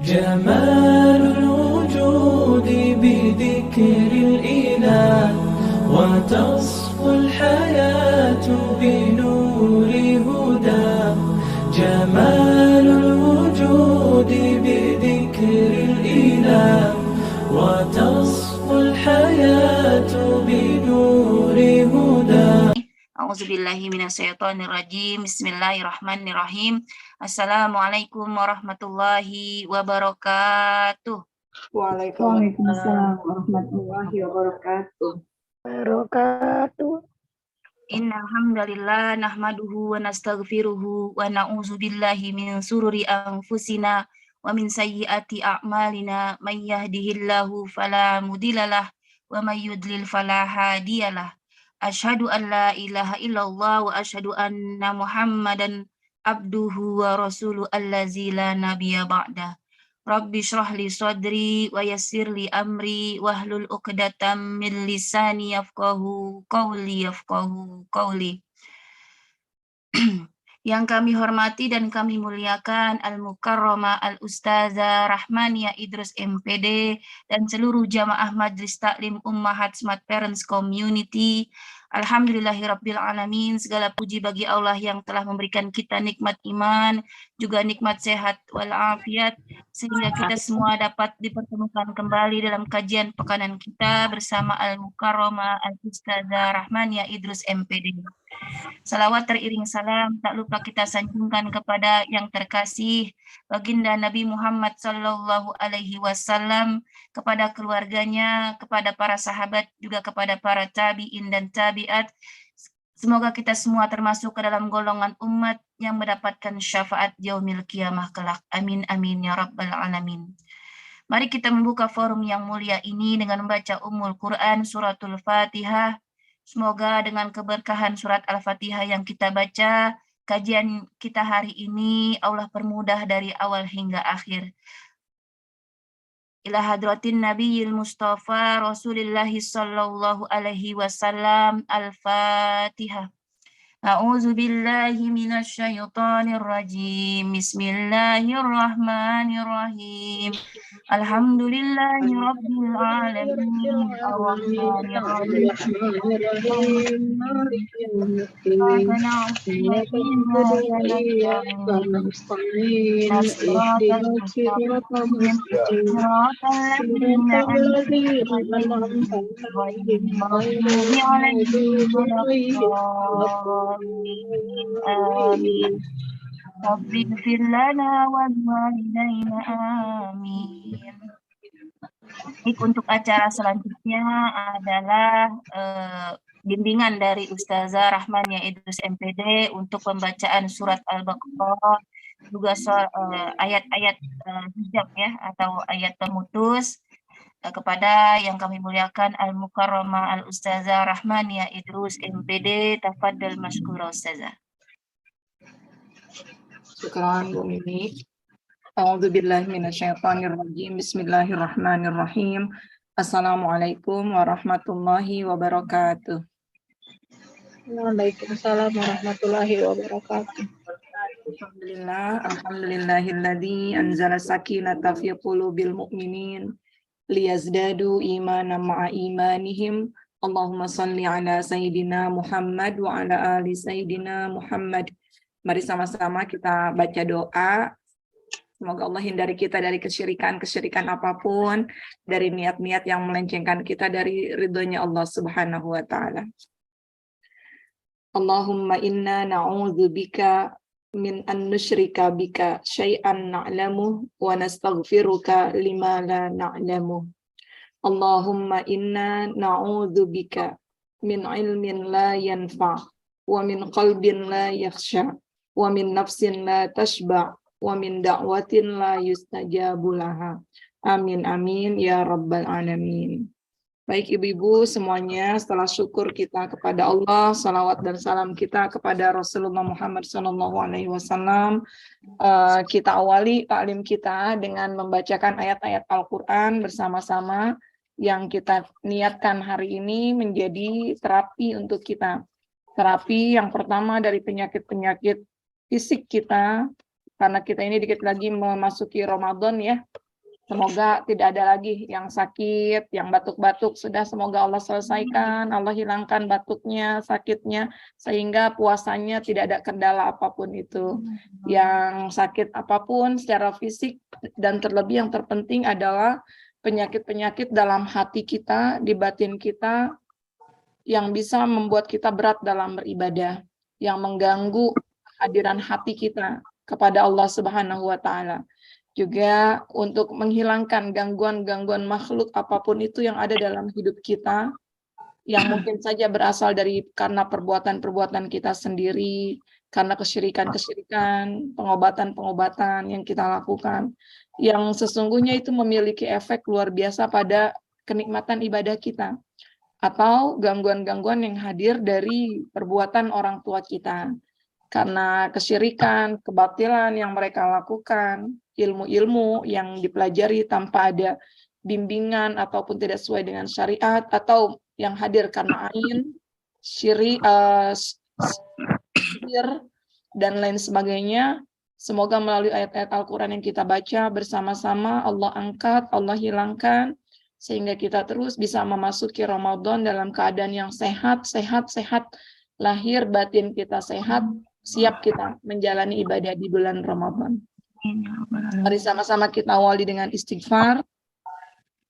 جمال الوجود بذكر الإله وتصفو الحياة بنور هداه. جمال الوجود بذكر الإله وتصفو الحياة بنور هداه. A'udzubillahi minasyaitonirrajim. Bismillahirrahmanirrahim. Assalamualaikum warahmatullahi wabarakatuh. Waalaikumsalam warahmatullahi wabarakatuh. Innal hamdalillah nahmaduhu wa nastaghfiruhu wa na'udzubillahi min sururi anfusina wa min sayyiati a'malina. May yahdihillahu fala mudhillalah wa may yudlil fala hadiyalah. Asyhadu an la ilaha illallah wa asyhadu anna Muhammadan abduhu wa rasuluhu allazi la nabiyya ba'da. Rabbi shrah li sadri wa yassir li amri wahlul 'uqdatam min lisani yafqahu qawli. Yang kami hormati dan kami muliakan Al-Mukarramah Al-Ustazah Rahmania Idrus MPD dan seluruh jamaah Majelis Taklim Ummahat Smart Parents Community. Alhamdulillahirabbil alamin, segala puji bagi Allah yang telah memberikan kita nikmat iman, juga nikmat sehat walafiat, sehingga kita semua dapat dipertemukan kembali dalam kajian pekanan kita bersama Al-Mukarramah Al-Ustazah Rahmania Idrus MPD. Salawat teriring salam tak lupa kita sanjungkan kepada yang terkasih baginda Nabi Muhammad sallallahu alaihi wasallam, kepada keluarganya, kepada para sahabat, juga kepada para tabi'in dan tabi'at. Semoga kita semua termasuk ke dalam golongan umat yang mendapatkan syafaat yaumil qiyamah kelak. Amin amin ya rabbal alamin. Mari kita membuka forum yang mulia ini dengan membaca Ummul Quran suratul Fatihah. Semoga dengan keberkahan surat Al-Fatihah yang kita baca, kajian kita hari ini Allah permudah dari awal hingga akhir. Ila hadratin Nabiyil Mustafa Rasulillahi sallallahu alaihi wasallam. Al-Fatihah. A'udzu billahi minasyaitonir rajim. Bismillahirrahmanirrahim. Alhamdulillahi rabbil alamin. Arrahmanir rahim. Amin. Rabbi ighfir lana wa liwalidayna amin. Baik, untuk acara selanjutnya adalah bimbingan dari Ustazah Rahmania Idrus MPD untuk pembacaan surat Al-Baqarah, juga ayat-ayat hijab ya, atau ayat pemutus, kepada yang kami muliakan Al-Mukarramah Al-Ustazah Rahmania Idrus MPD. Tafadhal masykurah Ustazah. Syukran Bu Mimi. A'udzubillahi minasyaitonirrajim. Bismillahirrahmanirrahim. Assalamualaikum warahmatullahi wabarakatuh. Waalaikumsalam warahmatullahi wabarakatuh. Alhamdulillahilladzi anzala sakinata fi qulubil mu'minin liyazdadu imanan ma'a imanihim. Allahumma salli ala Sayyidina Muhammad wa ala ali Sayyidina Muhammad. Mari sama-sama kita baca doa. Semoga Allah hindari kita dari kesyirikan apapun, dari niat-niat yang melencengkan kita dari ridhonya Allah Subhanahu wa ta'ala. Allahumma inna na'udzubika min an nusyrika bika syai'an na'lamu wa nastaghfiruka lima la na'lamu. Allahumma inna na'udzubika min ilmin la yanfa' wa min qalbin la yakhsha wa min nafsin la tashba' wa min da'watin la yustajabu laha. Amin amin ya rabbal alamin. Baik ibu-ibu semuanya, setelah syukur kita kepada Allah, salawat dan salam kita kepada Rasulullah Muhammad SAW, kita awali taklim kita dengan membacakan ayat-ayat Al-Quran bersama-sama yang kita niatkan hari ini menjadi terapi untuk kita. Terapi yang pertama dari penyakit-penyakit fisik kita, karena kita ini dikit lagi memasuki Ramadan ya. Semoga tidak ada lagi yang sakit, yang batuk-batuk. Sudah, semoga Allah selesaikan, Allah hilangkan batuknya, sakitnya, sehingga puasanya tidak ada kendala apapun itu. Yang sakit apapun secara fisik, dan terlebih yang terpenting adalah penyakit-penyakit dalam hati kita, di batin kita, yang bisa membuat kita berat dalam beribadah, yang mengganggu hadiran hati kita kepada Allah Subhanahu wa Ta'ala. Juga untuk menghilangkan gangguan-gangguan makhluk apapun itu yang ada dalam hidup kita, yang mungkin saja berasal dari karena perbuatan-perbuatan kita sendiri, karena kesyirikan-kesyirikan, pengobatan-pengobatan yang kita lakukan, yang sesungguhnya itu memiliki efek luar biasa pada kenikmatan ibadah kita, atau gangguan-gangguan yang hadir dari perbuatan orang tua kita, karena kesyirikan, kebatilan yang mereka lakukan, ilmu-ilmu yang dipelajari tanpa ada bimbingan ataupun tidak sesuai dengan syariat, atau yang hadir karena ain, syirik, sihir, dan lain sebagainya. Semoga melalui ayat-ayat Al-Quran yang kita baca bersama-sama, Allah angkat, Allah hilangkan, sehingga kita terus bisa memasuki Ramadan dalam keadaan yang sehat, lahir batin kita sehat, siap kita menjalani ibadah di bulan Ramadan. Mari sama-sama kita awali dengan istighfar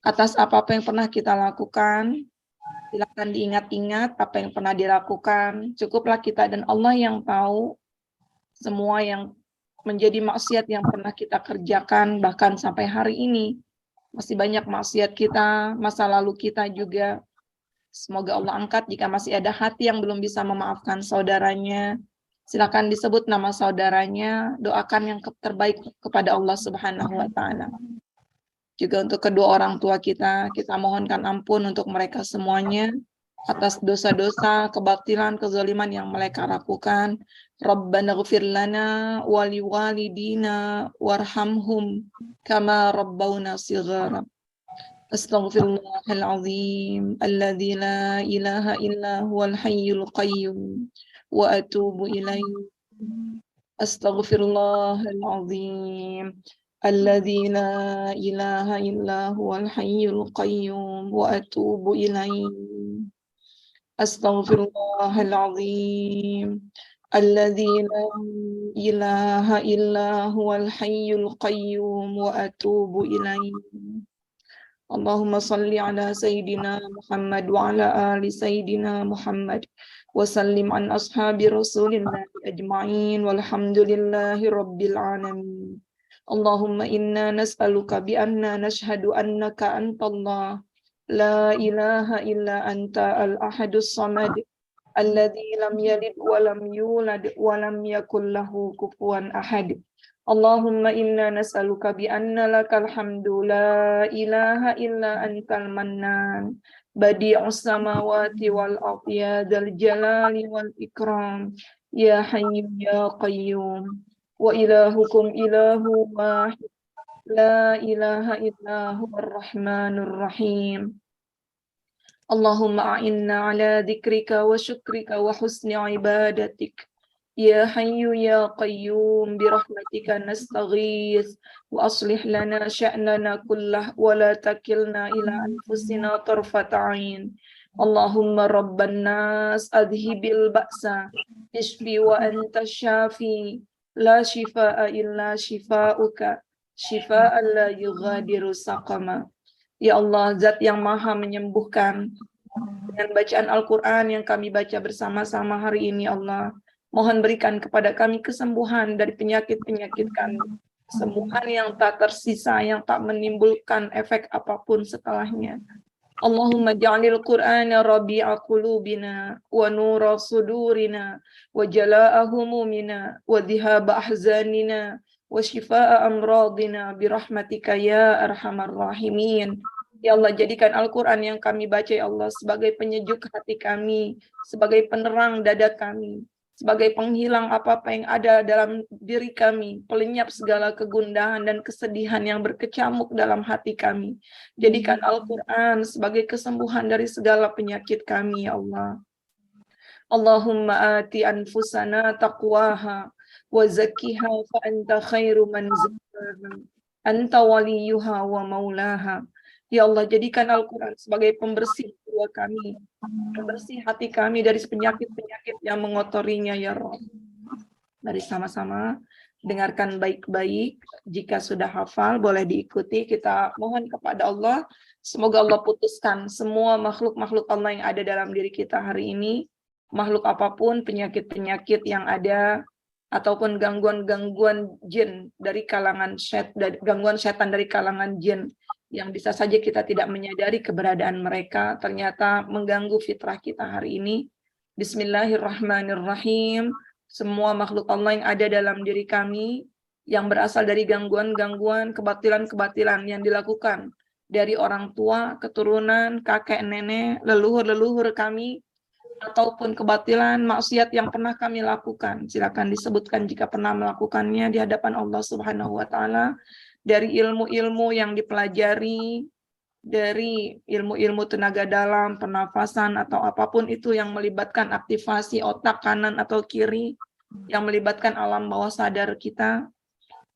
atas apa-apa yang pernah kita lakukan. Silakan diingat-ingat apa yang pernah dilakukan. Cukuplah kita dan Allah yang tahu semua yang menjadi maksiat yang pernah kita kerjakan, bahkan sampai hari ini masih banyak maksiat kita, masa lalu kita juga. Semoga Allah angkat jika masih ada hati yang belum bisa memaafkan saudaranya. Silakan disebut nama saudaranya, doakan yang terbaik kepada Allah Subhanahu wa Ta'ala. Juga untuk kedua orang tua kita mohonkan ampun untuk mereka semuanya atas dosa-dosa, kebatilan, kezaliman yang mereka lakukan. Rabbana ighfir lana wa liwalidina warhamhum kama rabbawna shighara. Astaghfirullahal azim alladzi la ilaha illa huwal hayyul qayyum wa atubu ilaihi. Astaghfirullahal azim alladzi la ilaha illa huwal hayyul qayyum wa atubu ilaihi. Astaghfirullahal azim alladzi la ilaha illa huwal hayyul qayyum wa atubu ilaihi. Allahumma salli ala Sayyidina Muhammad wa ala ali Sayyidina Muhammad wa sallim an ashabi Rasulillah ajma'in walhamdulillahi rabbil alamin. Allahumma inna nas'aluka bi anna nashhadu annaka antallah la ilaha illa anta al-ahadus samad alladzi lam yalid wa lam yulad wa lam yakul lahu kufuwan ahad. Allahumma inna nas'aluka bi anna lakal hamdu la ilaha illa antal mannan badi'us samawati wal ardi ya dzal jalali wal ikram ya hayyu ya qayyum wa ilahukum ilahu wahid la ilaha illa huwar rahmanur rahim. Allahumma a'inna ala dzikrika wa syukrika wa husni ibadatik. Ya Hayyu Ya Qayyum birahmatika nastaghith wa aslih lana sya'nana kullah wa la takilna ila anfusina tarfata 'ain. Allahumma rabban nas adhibil ba'sa ishfi wa anta syafi la shifaa'a illa shifaa'uka shifaa'an la yughadiru saqama. Ya Allah, Zat yang Maha menyembuhkan, dengan bacaan Al-Quran yang kami baca bersama-sama hari ini, Allah, mohon berikan kepada kami kesembuhan dari penyakit-penyakit kami. Kesembuhan yang tak tersisa, yang tak menimbulkan efek apapun setelahnya. Allahumma ja'alil Qur'ana rabi'a qulubina wa nura sudurina wa jala'a humumina wa dhihaba ahzanina wa shifaa'a amradina birahmatika ya arhamar rahimin. Ya Allah, jadikan Al-Quran yang kami baca, ya Allah, sebagai penyejuk hati kami, sebagai penerang dada kami, sebagai penghilang apa-apa yang ada dalam diri kami, pelenyap segala kegundahan dan kesedihan yang berkecamuk dalam hati kami. Jadikan Al-Quran sebagai kesembuhan dari segala penyakit kami, ya Allah. Allahumma ati anfusana taqwaha wa zakkiha fa anta khairu man zakkaha anta waliyuha wa maulaha. Ya Allah, jadikan Al-Quran sebagai pembersih jiwa kami, pembersih hati kami dari penyakit-penyakit yang mengotorinya ya Rabb. Mari sama-sama dengarkan baik-baik. Jika sudah hafal, boleh diikuti. Kita mohon kepada Allah, semoga Allah putuskan semua makhluk-makhluk Allah yang ada dalam diri kita hari ini, makhluk apapun, penyakit-penyakit yang ada, ataupun gangguan-gangguan jin dari kalangan gangguan setan dari kalangan jin, yang bisa saja kita tidak menyadari keberadaan mereka, ternyata mengganggu fitrah kita hari ini. Bismillahirrahmanirrahim. Semua makhluk Allah yang ada dalam diri kami, yang berasal dari gangguan-gangguan, kebatilan-kebatilan yang dilakukan dari orang tua, keturunan, kakek, nenek, leluhur-leluhur kami, ataupun kebatilan, maksiat yang pernah kami lakukan. Silakan disebutkan jika pernah melakukannya di hadapan Allah Subhanahu wa Ta'ala, dari ilmu-ilmu yang dipelajari, dari ilmu-ilmu tenaga dalam, pernafasan, atau apapun itu yang melibatkan aktivasi otak kanan atau kiri, yang melibatkan alam bawah sadar kita.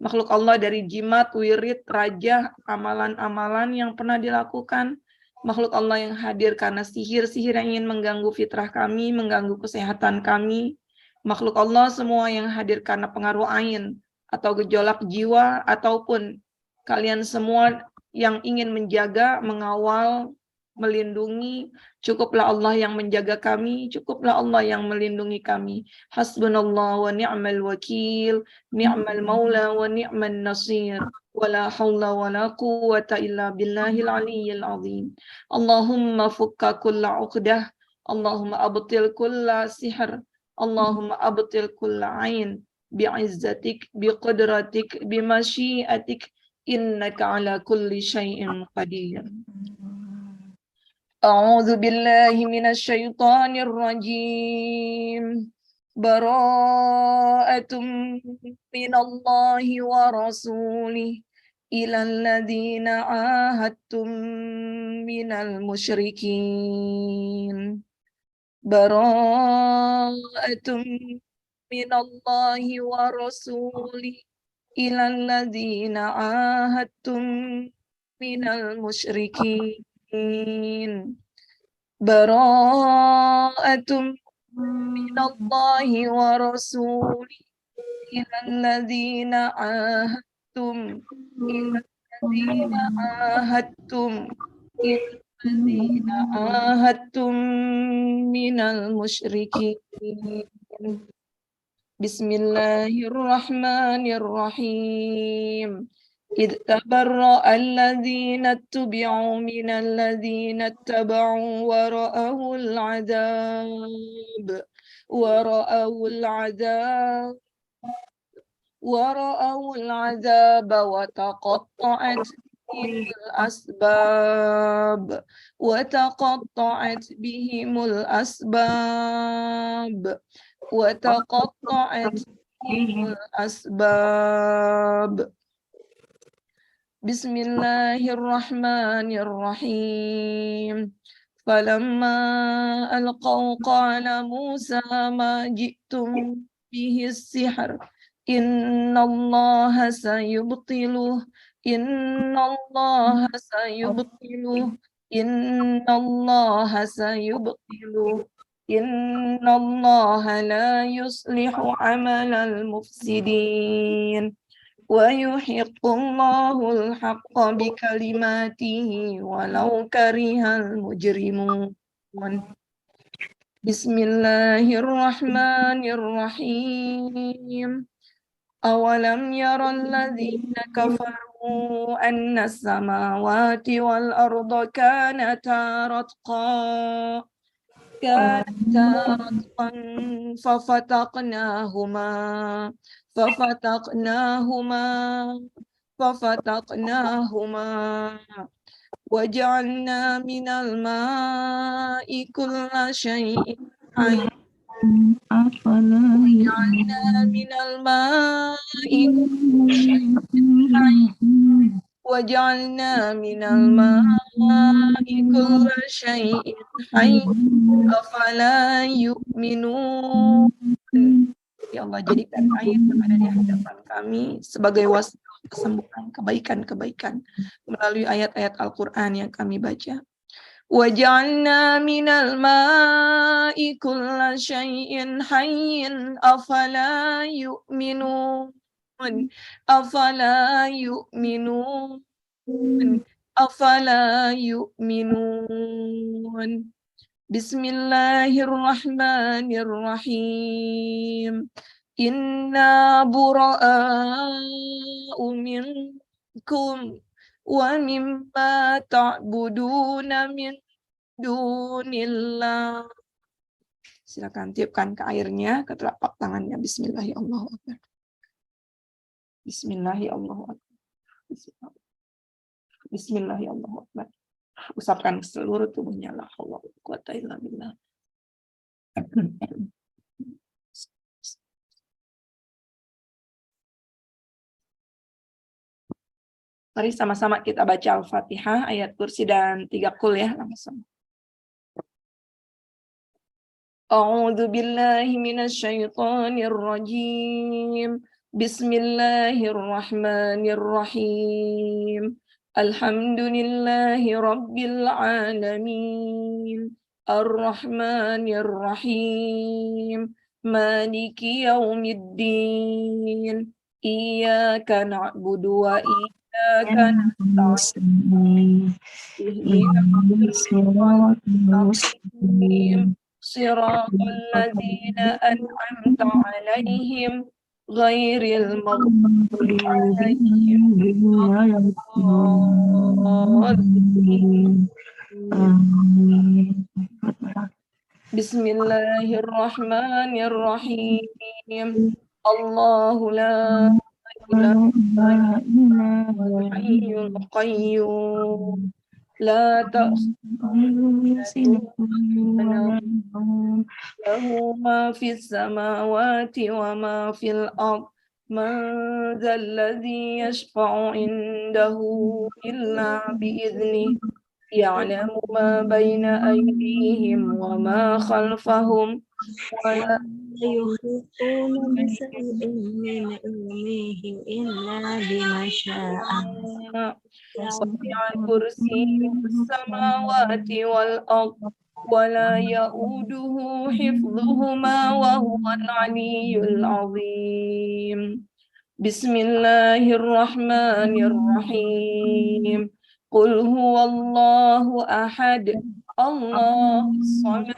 Makhluk Allah dari jimat, wirid, rajah, amalan-amalan yang pernah dilakukan. Makhluk Allah yang hadir karena sihir-sihir yang ingin mengganggu fitrah kami, mengganggu kesehatan kami. Makhluk Allah semua yang hadir karena pengaruh ain, atau gejolak jiwa, ataupun kalian semua yang ingin menjaga, mengawal, melindungi, cukuplah Allah yang menjaga kami, cukuplah Allah yang melindungi kami. Hasbunallah wa ni'mal wakil, ni'mal maula wa ni'mal nasir, wa la hawla wa la quwwata illa billahil aliyyil azim. Allahumma fukka kulla uqdah, Allahumma abtil kulla sihr, Allahumma abtil kulla ain, bi'izzatik, biqudratik, bimasyiatik, innaka ala kulli syai'in qadir. A'udzu billahi minasyaitonir rajim. Bara'atum minallahi wa rasulih ilal ladzina ahadtum minal musyrikin. Bara'atum minallahi wa rasulih ilal ladzina ahadtum minal musyrikin. Bara'atum minallahi wa rasulih ilal ladzina ahadtum ilal ladzina ahadtum ilal ladzina ahadtum minal musyrikin. Bismillahirrahmanirrahim. إذ تبرأ الذين اتبعوا من الذين اتبعوا ورأوا العذاب وتقطعت بهم الأسباب. Bismillahirrahmanirrahim. Falamma alqaw qala Musa ma ji'tum bihi sihr innallaha sayubtiluh innallaha sayubtiluh innallaha la yuslihu amalal mufsidin. وَيُحِقُّ اللَّهُ الْحَقَّ بِكَلِمَاتِهِ وَلَوْ كَرِهَ الْمُجْرِمُونَ. Bismillahirrahmanirrahim. أَوَلَمْ يَرَ الَّذِينَ كَفَرُوا أَنَّ السَّمَاوَاتِ وَالْأَرْضَ كَانَتَا رَتْقًا ففتقناهما وجعلنا من الماء كل شيء حي أفلا يؤمنون. Ya Allah jadikan air yang ada di hadapan kami sebagai wasilah kesembuhan kebaikan-kebaikan melalui ayat-ayat Al-Quran yang kami baca. وَجَعَلْنَا مِنَ الْمَاءِ كُلَّ شَيْءٍ حَيٍّ أَفَلَا يُؤْمِنُونَ أَفَلَا يُؤْمِنُونَ أَفَلَا يُؤْمِنُونَ بسم الله الرحمن الرحيم إنا براء منكم ومما تعبدون من دون الله. Silakan tiupkan ke airnya, ke telapak tangannya. Bismillahirrahmanirrahim. Bismillahirrahmanirrahim. Bismillahirrahmanirrahim. Usapkan seluruh tubuhnya. La haula wala quwwata illa billah. Mari sama-sama kita baca Al-Fatihah, ayat kursi dan 3 qul ya, langsung. A'udzu billahi minasy syaithanir rajim. Bismillahirrahmanirrahim. Alhamdulillahi rabbil alamin. Ar-Rahmanir Rahim. Maliki yaumiddin. Iyyaka na'budu wa iyyaka nasta'in. Ihdinas siratal ladzina an'amta 'alaihim ghairil maghdubi 'alaihim waladdallin. Bismillahirrahmanirrahim. Allahu la ilaha illa huwal hayyul qayyum. La ta'khudhuhu sinatun lahu ma fis samawati wa ma fil ardh. Man dzal ladzi yashfa'u 'indahu illa bi'idhnihi. Ya'lamu ma baina aydihim wa ma khalfahum wa la yuhituna bi shay'in min ilmihi illa bima syaa. Wasi'a kursiyyuhu as-samawati wal ardh wa la ya'uduhu hifdhuhuma wa huwal 'aliyyul 'azim. Bismillahirrahmanirrahim. Qul huwallahu ahad, Allahus samad,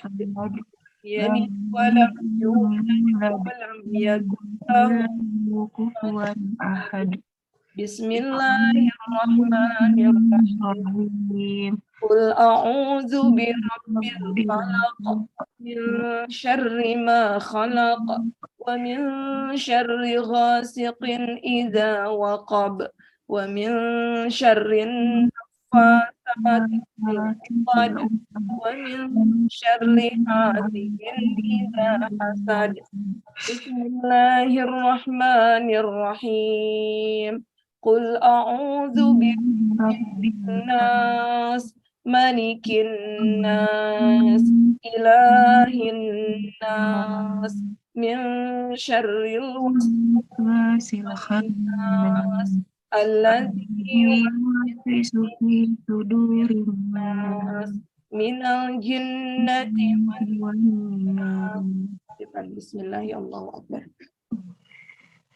yalid wa lam yulad wa lam yakul lahu kufuwan ahad. Bismillahirrahmanirrahim. Qul a'udzu birabbil falaq, min syarri ma khalaq, wa min syarri ghasiqin idza waqab, wa min syarri naffatsati fil 'uqad, wa min syarri hasidin idza hasad. Bismillahirrahmanirrahim. Qul a'udzu birabbin nas, malikin nas, ilahin nas, min syarril waswasil khannas, alladzi yuwaswisu fi sudurin nas, minal jinnati wan nas. Bismillahirrahmanirrahim.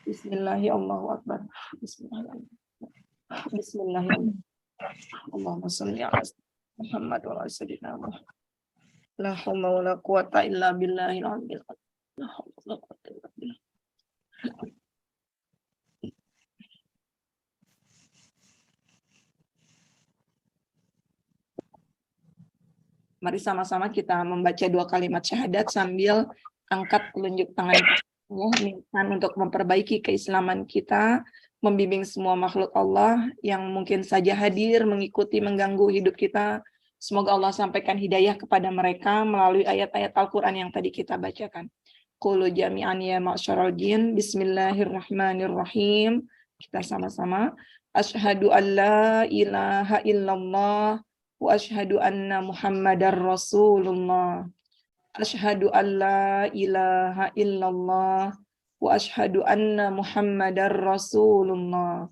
Bismillahirrahmanirrahim. Bismillahirrahmanirrahim. Allahumma shalli ala Muhammad wa ala sayyidina Muhammad. La haula wala quwwata illa billahil aliyyil azim. La haula wala quwwata illa billah. Mari sama-sama kita membaca 2 kalimat syahadat sambil angkat telunjuk tangan kita untuk memperbaiki keislaman kita, membimbing semua makhluk Allah yang mungkin saja hadir, mengikuti, mengganggu hidup kita. Semoga Allah sampaikan hidayah kepada mereka melalui ayat-ayat Al-Quran yang tadi kita bacakan. Qulu jami'an ya ma'syaral jin. Bismillahirrahmanirrahim. Kita sama-sama. Asyhadu an la ilaha illallah wa asyhadu anna Muhammadar Rasulullah. Asyhadu an la ilaha illallah wa asyhadu anna Muhammadar Rasulullah.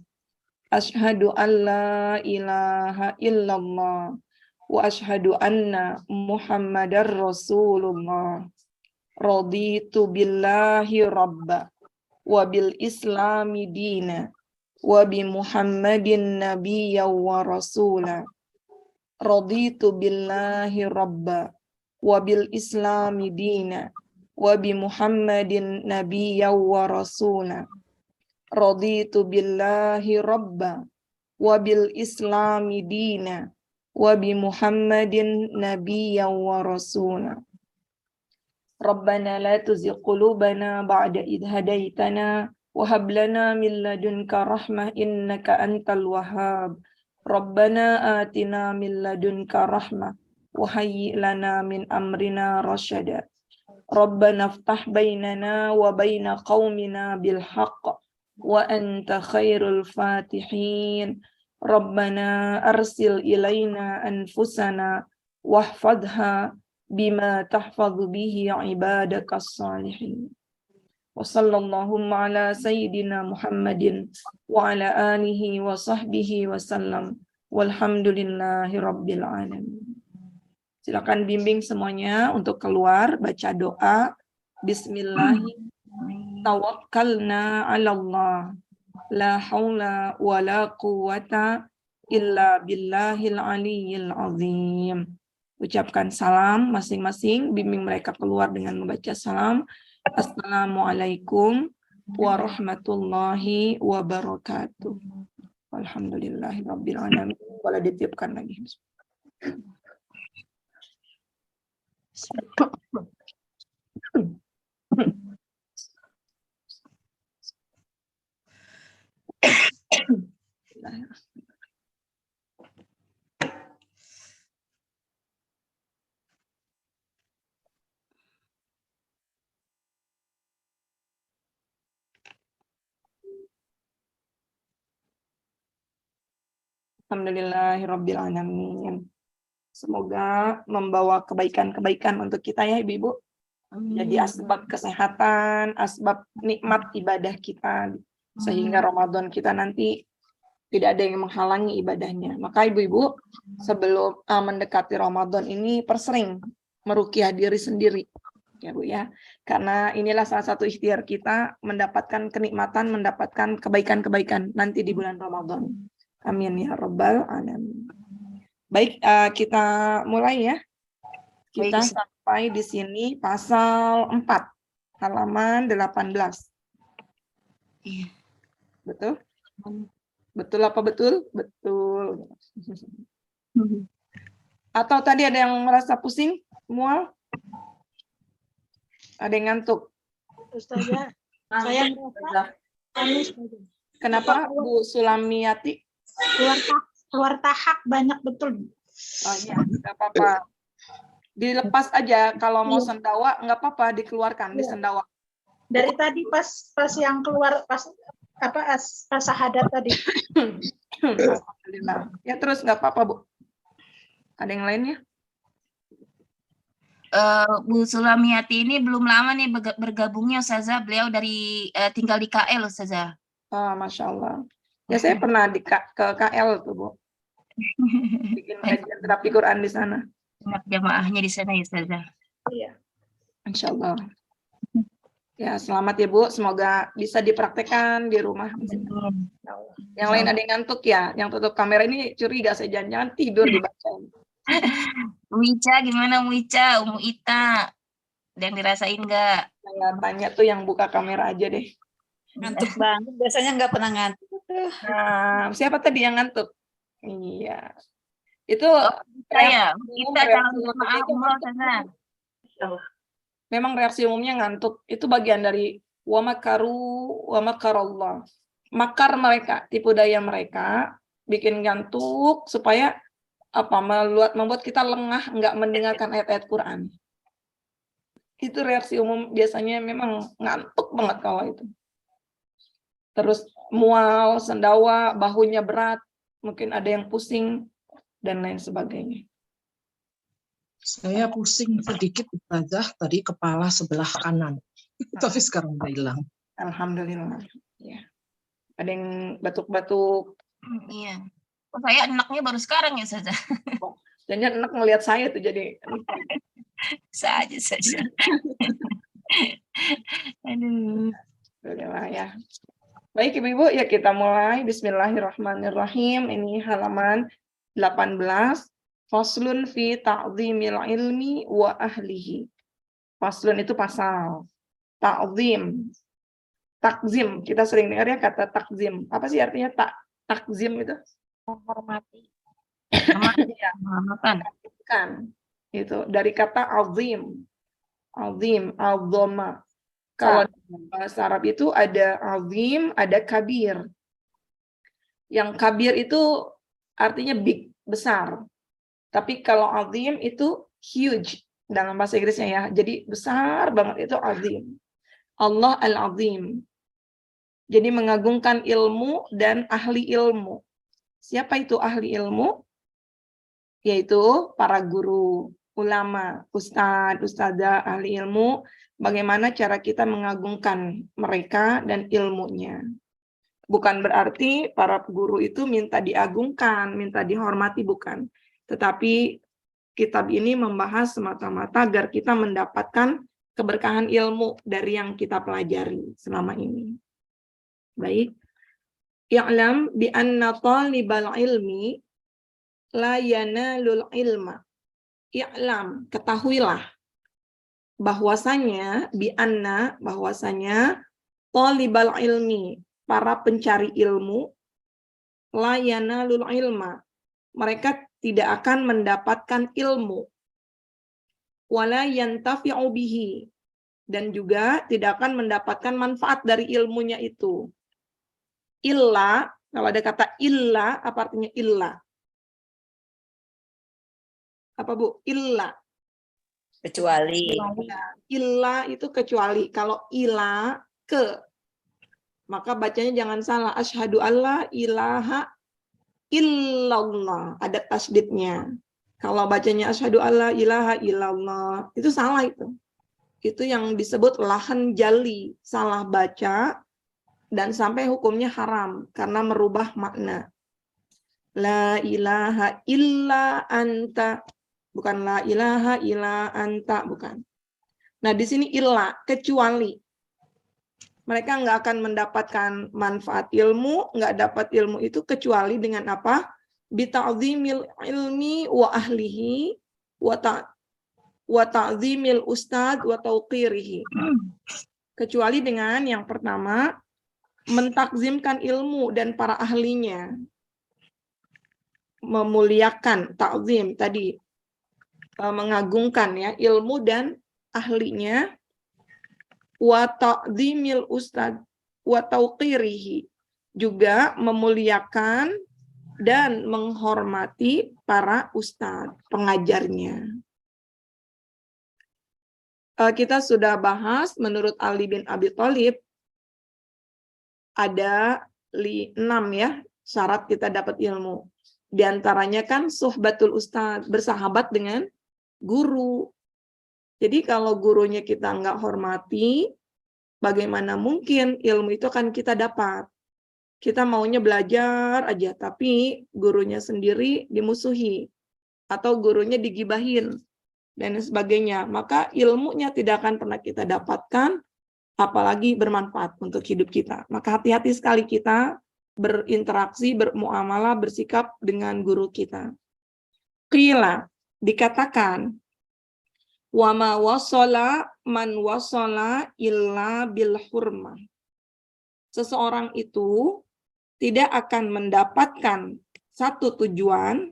Asyhadu an la ilaha illallah wa asyhadu anna Muhammadar Rasulullah. Raditu billahi rabba wa bil islami dina wa bi Muhammadin nabiyya wa rasula. Raditu billahi rabba wa bil islami dina wa bi Muhammadin nabiyya wa rasula. Raditu billahi rabba wa bil islami dina wa bi Muhammadin nabiyya wa rasula. Rabbana la tuzigh qulubana ba'da idh hadaitana wa hab lana min ladunka rahmah innaka antal wahhab. Rabbana atina min ladunka rahmah wa hayyi' lana min amrina rasyada. Rabbana iftah bainana wa baina qaumina bil haqq wa anta khairul fatihin. Rabbana arsil ilaina anfusana wahfadha bima tahfadhu bihi ibadakas salihin. Wa sallallahu ala sayyidina Muhammadin wa ala alihi wa sahbihi wa sallam. Walhamdulillahi rabbil alamin. Silakan bimbing semuanya untuk keluar, baca doa. Bismillah. Tawakkalna 'ala Allah. La haula wa la quwwata illa billahil aliyyil azim. Ucapkan salam masing-masing, bimbing mereka keluar dengan membaca salam. Assalamualaikum warahmatullahi wabarakatuh. Alhamdulillahirabbil alamin. Boleh ditiupkan lagi. Alhamdulillahirabbil alamin. Semoga membawa kebaikan-kebaikan untuk kita ya Ibu-ibu. Jadi asbab kesehatan, asbab nikmat ibadah kita, sehingga Ramadan kita nanti tidak ada yang menghalangi ibadahnya. Maka Ibu-ibu, sebelum mendekati Ramadan ini persering meruqyah diri sendiri. Ya Bu ya. Karena inilah salah satu ikhtiar kita mendapatkan kenikmatan, mendapatkan kebaikan-kebaikan nanti di bulan Ramadan. Amin ya rabbal alamin. Baik, kita mulai ya. Kita sampai di sini pasal 4, halaman 18. Iya. Betul? Betul apa betul? Betul. Atau tadi ada yang merasa pusing? Mual? Ada yang ngantuk? Ustazah, saya merasa panis. Kenapa Bu Sulamiati? Keluar tahak banyak betul. Oh iya, nggak apa-apa. Dilepas aja, kalau mau sendawa nggak apa-apa, dikeluarkan, disendawa. Dari tadi pas yang keluar pas syahadat tadi. Alhamdulillah. Ya terus nggak apa-apa Bu. Ada yang lainnya? Bu Sulamiati ini belum lama nih bergabungnya Ustazah. Beliau dari tinggal di KL Ustazah. Masya Allah. Ya saya pernah ke KL tuh Bu. Bikin kajian terapi Quran di sana. Banyak jamaahnya di sana ya Ustazah. Iya. Insya Allah. Ya selamat ya Bu. Semoga bisa dipraktekkan di rumah. Yang lain ada yang ngantuk ya. Yang tutup kamera ini curiga saya jangan tidur dibacain. Wica gimana Wica? Umu Ita. Ada yang dirasain nggak? Saya tanya tuh yang buka kamera aja deh. Ngantuk banget. Biasanya nggak pernah ngantuk. Nah, siapa tadi yang ngantuk? Iya. Itu Saya. Kita calon jemaah umroh Ustazah. memang reaksi umumnya ngantuk. Itu bagian dari wa makaru wa makarallah. Makar mereka, tipu daya mereka bikin ngantuk supaya membuat kita lengah, nggak mendengarkan ayat-ayat Quran. Itu reaksi umum biasanya memang ngantuk banget kalau itu. Terus mual, sendawa, bahunya berat, mungkin ada yang pusing, dan lain sebagainya. Saya pusing sedikit Ustazah tadi kepala sebelah kanan. Tapi sekarang udah hilang. Alhamdulillah. Ya. Ada yang batuk-batuk. Iya. Oh, saya enaknya baru sekarang ya Ustazah. Jangan enak ngelihat saya tuh jadi. Saja saja. Aduh. Alhamdulillah ya. Baik Ibu-ibu, ya kita mulai. Bismillahirrahmanirrahim. Ini halaman 18. Faslun fi ta'zimil ilmi wa ahlihi. Faslun itu pasal. Ta'zim. Takzim. Kita sering dengar ya kata takzim. Apa sih artinya takzim itu? Menghormati. Menghormatkan. Kan. Itu dari kata azim. Azim, azoma. Kalau dalam bahasa Arab itu ada azim, ada kabir. Yang kabir itu artinya big, besar. Tapi kalau azim itu huge dalam bahasa Inggrisnya ya. Jadi besar banget itu azim. Allah al-azim. Jadi mengagungkan ilmu dan ahli ilmu. Siapa itu ahli ilmu? Yaitu para guru, ulama, ustadz, ustadzah, ahli ilmu. Bagaimana cara kita mengagungkan mereka dan ilmunya. Bukan berarti para guru itu minta diagungkan, minta dihormati, bukan. Tetapi kitab ini membahas semata-mata agar kita mendapatkan keberkahan ilmu dari yang kita pelajari selama ini. Baik. I'lam bi anna talibal ilmi la yanalul ilma. I'lam, ketahuilah bahwasanya bi anna, bahwasanya talibal ilmi, para pencari ilmu, la yanalul ilma, mereka tidak akan mendapatkan ilmu, wala yantafi'u bihi, dan juga tidak akan mendapatkan manfaat dari ilmunya itu. Illa, kalau ada kata illa, apa artinya illa? Apa Bu? Illa. Kecuali. Illa itu kecuali. Kalau ila, ke. Maka bacanya jangan salah. Asyhadu alla ilaha illallah. Ada tasdidnya. Kalau bacanya asyhadu alla ilaha illallah, itu salah itu. Itu yang disebut lahan jali. Salah baca. Dan sampai hukumnya haram karena merubah makna. La ilaha illa anta, bukan la ilaha illa anta, bukan. Nah di sini illa, kecuali. Mereka nggak akan mendapatkan manfaat ilmu, nggak dapat ilmu itu kecuali dengan apa? Bita'zimil ilmi wa ahlihi wa ta'zimil ustad wa tauqirihi. Kecuali dengan yang pertama, mentakzimkan ilmu dan para ahlinya, memuliakan, takzim tadi, mengagungkan ya ilmu dan ahlinya, wa ta'zimil ustad wa tauqirihi, juga memuliakan dan menghormati para ustadz, pengajarnya. Kita sudah bahas menurut Ali bin Abi Thalib ada 6 ya syarat kita dapat ilmu. Di antaranya kan suhbatul ustadz, bersahabat dengan guru. Jadi kalau gurunya kita nggak hormati, bagaimana mungkin ilmu itu akan kita dapat? Kita maunya belajar aja, tapi gurunya sendiri dimusuhi, atau gurunya digibahin, dan sebagainya. Maka ilmunya tidak akan pernah kita dapatkan, apalagi bermanfaat untuk hidup kita. Maka hati-hati sekali kita berinteraksi, bermuamalah, bersikap dengan guru kita. Qila, dikatakan, wa ma wasala man wasala illa bil hurmah. Seseorang itu tidak akan mendapatkan satu tujuan,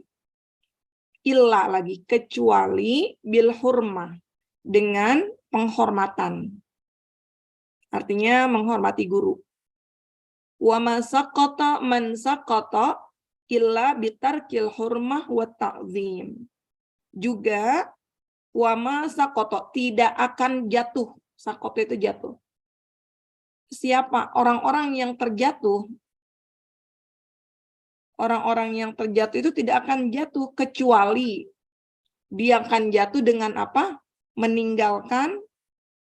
illa lagi, kecuali bil hurmah, dengan penghormatan. Artinya menghormati guru. Wa ma saqata man saqata illa bitarkil hurmah wa ta'zim. Juga wa ma saqata, tidak akan jatuh. Saqata itu jatuh. Siapa? Orang-orang yang terjatuh. Orang-orang yang terjatuh itu tidak akan jatuh kecuali dia akan jatuh dengan apa? Meninggalkan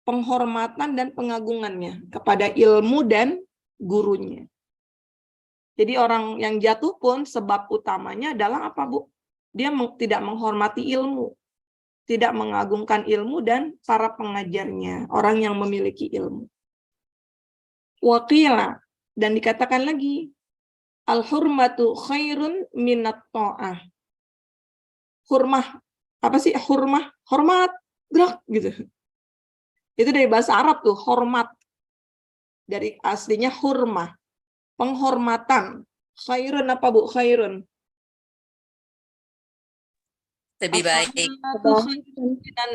penghormatan dan pengagungannya kepada ilmu dan gurunya. Jadi orang yang jatuh pun sebab utamanya adalah apa, Bu? Dia tidak menghormati ilmu, tidak mengagungkan ilmu dan para pengajarnya, orang yang memiliki ilmu. Waqila, dan dikatakan lagi, al-hurmatu khairun minat ta'ah. Hurmah, apa sih hurmah? Hormat, gerak gitu. Itu dari bahasa Arab tuh, hormat. Dari aslinya hurmah, penghormatan. Khairun apa, Bu? Khairun. Lebih baik.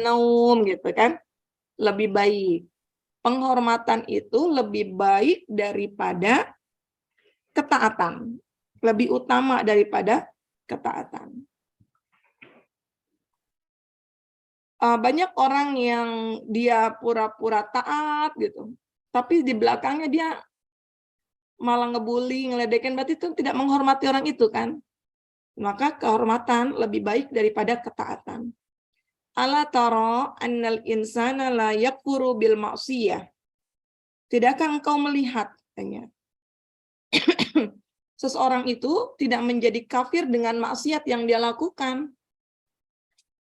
Naum gitu kan, lebih baik. Penghormatan itu lebih baik daripada ketaatan, lebih utama daripada ketaatan. Banyak orang yang dia pura-pura taat gitu, tapi di belakangnya dia malah ngebully, ngeledekin, berarti itu tidak menghormati orang itu kan. Maka kehormatan lebih baik daripada ketaatan. Ala tara annal insana la yakfuru bil ma'siyah. Tidakkah engkau melihat, tanya, seseorang itu tidak menjadi kafir dengan maksiat yang dia lakukan.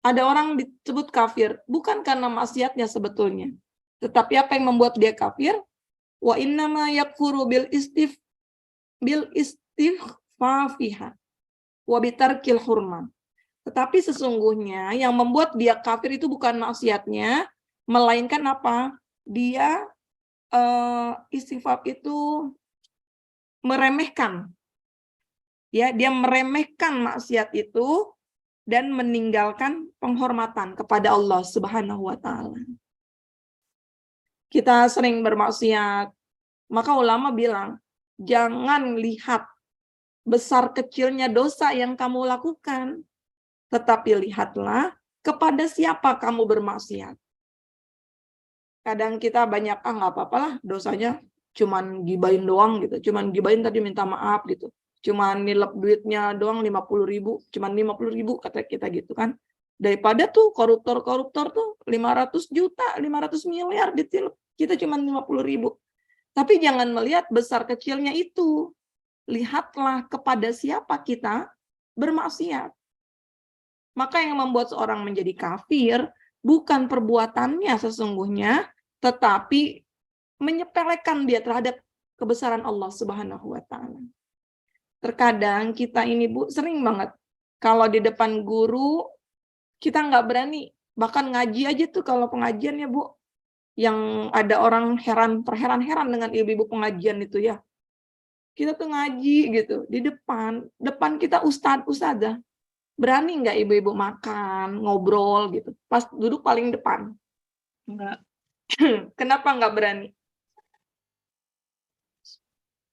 Ada orang disebut kafir bukan karena maksiatnya sebetulnya, tetapi apa yang membuat dia kafir? Wa innama yakfuru bil istighfafiha wa bitarkil hurmah. Tetapi sesungguhnya yang membuat dia kafir itu bukan maksiatnya, melainkan apa? Dia istighfar itu meremehkan. Ya, dia meremehkan maksiat itu dan meninggalkan penghormatan kepada Allah Subhanahu wa taala. Kita sering bermaksiat, maka ulama bilang, jangan lihat besar kecilnya dosa yang kamu lakukan, tetapi lihatlah kepada siapa kamu bermaksiat. Kadang kita banyak, nggak apa-apa lah dosanya, cuman gibain doang gitu, cuman gibain tadi minta maaf gitu, cuman nilep duitnya doang 50.000, cuman 50.000 kata kita gitu kan. Daripada tuh koruptor tuh 500 juta, 500 miliar ditilep, kita cuman 50.000. Tapi jangan melihat besar kecilnya itu. Lihatlah kepada siapa kita bermaksiat. Maka yang membuat seorang menjadi kafir bukan perbuatannya sesungguhnya, tetapi menyepelekan dia terhadap kebesaran Allah Subhanahu wa taala. Terkadang kita ini, Bu, sering banget kalau di depan guru kita nggak berani, bahkan ngaji aja tuh kalau pengajian ya, Bu, yang ada orang terheran-heran dengan ibu-ibu pengajian itu ya. Kita tuh ngaji gitu di depan kita ustadzah. Berani nggak ibu-ibu makan, ngobrol gitu, pas duduk paling depan? Enggak, Kenapa nggak berani?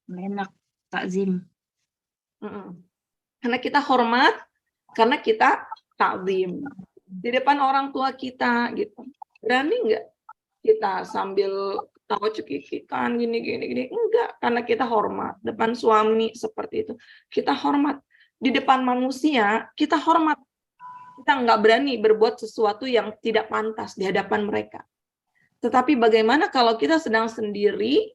enak, takzim. Karena kita hormat, karena kita takzim di depan orang tua kita gitu. Berani nggak kita sambil tahu cekikikan gini? Enggak, karena kita hormat. Depan suami seperti itu, kita hormat. Di depan manusia, kita hormat. Kita nggak berani berbuat sesuatu yang tidak pantas di hadapan mereka. Tetapi bagaimana kalau kita sedang sendiri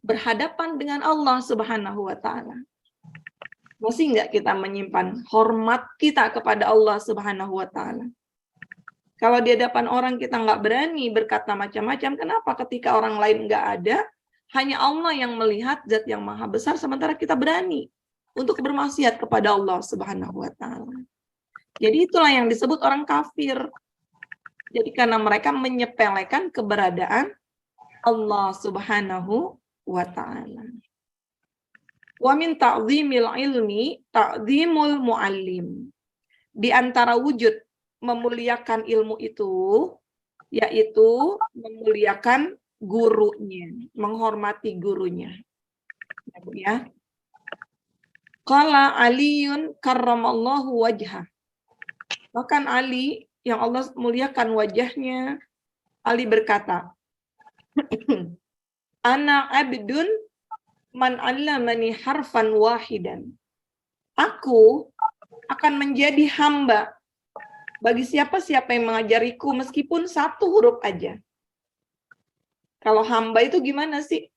berhadapan dengan Allah Subhanahu wa taala? Masih nggak kita menyimpan hormat kita kepada Allah Subhanahu wa taala? Kalau di hadapan orang kita nggak berani berkata macam-macam, kenapa ketika orang lain nggak ada, hanya Allah yang melihat zat yang maha besar, sementara kita berani untuk bermaksiat kepada Allah Subhanahu wa taala. Jadi itulah yang disebut orang kafir. Jadi karena mereka menyepelekan keberadaan Allah Subhanahu wa taala. Wa min ta'zimil ilmi ta'zimul muallim. Di antara wujud memuliakan ilmu itu yaitu memuliakan gurunya, menghormati gurunya. Ya. Qala Aliyun karramallahu wajhah. Bahkan Ali yang Allah muliakan wajahnya, Ali berkata, Ana abdun man 'allamani harfan wahidan. Aku akan menjadi hamba bagi siapa yang mengajariku meskipun satu huruf aja. Kalau hamba itu gimana sih?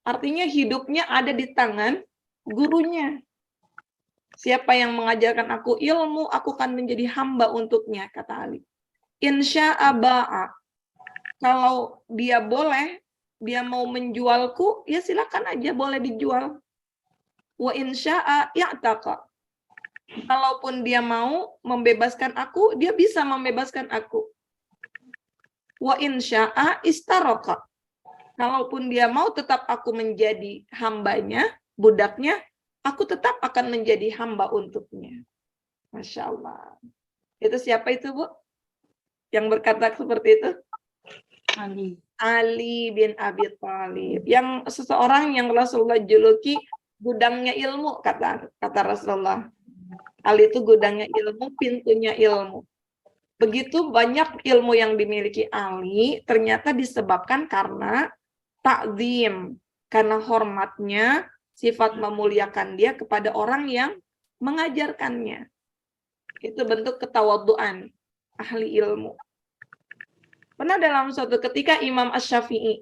Artinya hidupnya ada di tangan gurunya. Siapa yang mengajarkan aku ilmu, aku akan menjadi hamba untuknya, kata Ali. Insya'a ba'a. Kalau dia boleh, dia mau menjualku, ya silakan aja, boleh dijual. Wa insya'a ya'taqa. Kalaupun dia mau membebaskan aku, dia bisa membebaskan aku. Wa insya'a istaraqa. Kalaupun dia mau tetap aku menjadi hambanya, budaknya, aku tetap akan menjadi hamba untuknya. Masya Allah. Itu siapa itu, Bu? Yang berkata seperti itu? Ali bin Abi Thalib. Yang seseorang yang Rasulullah juluki gudangnya ilmu, kata Rasulullah. Ali itu gudangnya ilmu, pintunya ilmu. Begitu banyak ilmu yang dimiliki Ali, ternyata disebabkan karena ta'zim, karena hormatnya, sifat memuliakan dia kepada orang yang mengajarkannya. Itu bentuk ketawaduan ahli ilmu. Pernah dalam suatu ketika Imam Asy-Syafi'i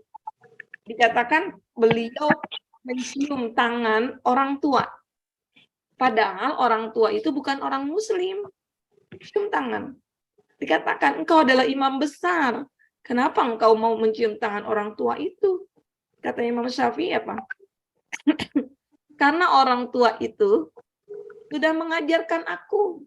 dikatakan beliau mencium tangan orang tua. Padahal orang tua itu bukan orang muslim. Cium tangan. Dikatakan, engkau adalah imam besar. Kenapa engkau mau mencium tangan orang tua itu? Kata Imam Syafi'i apa? Karena orang tua itu sudah mengajarkan aku.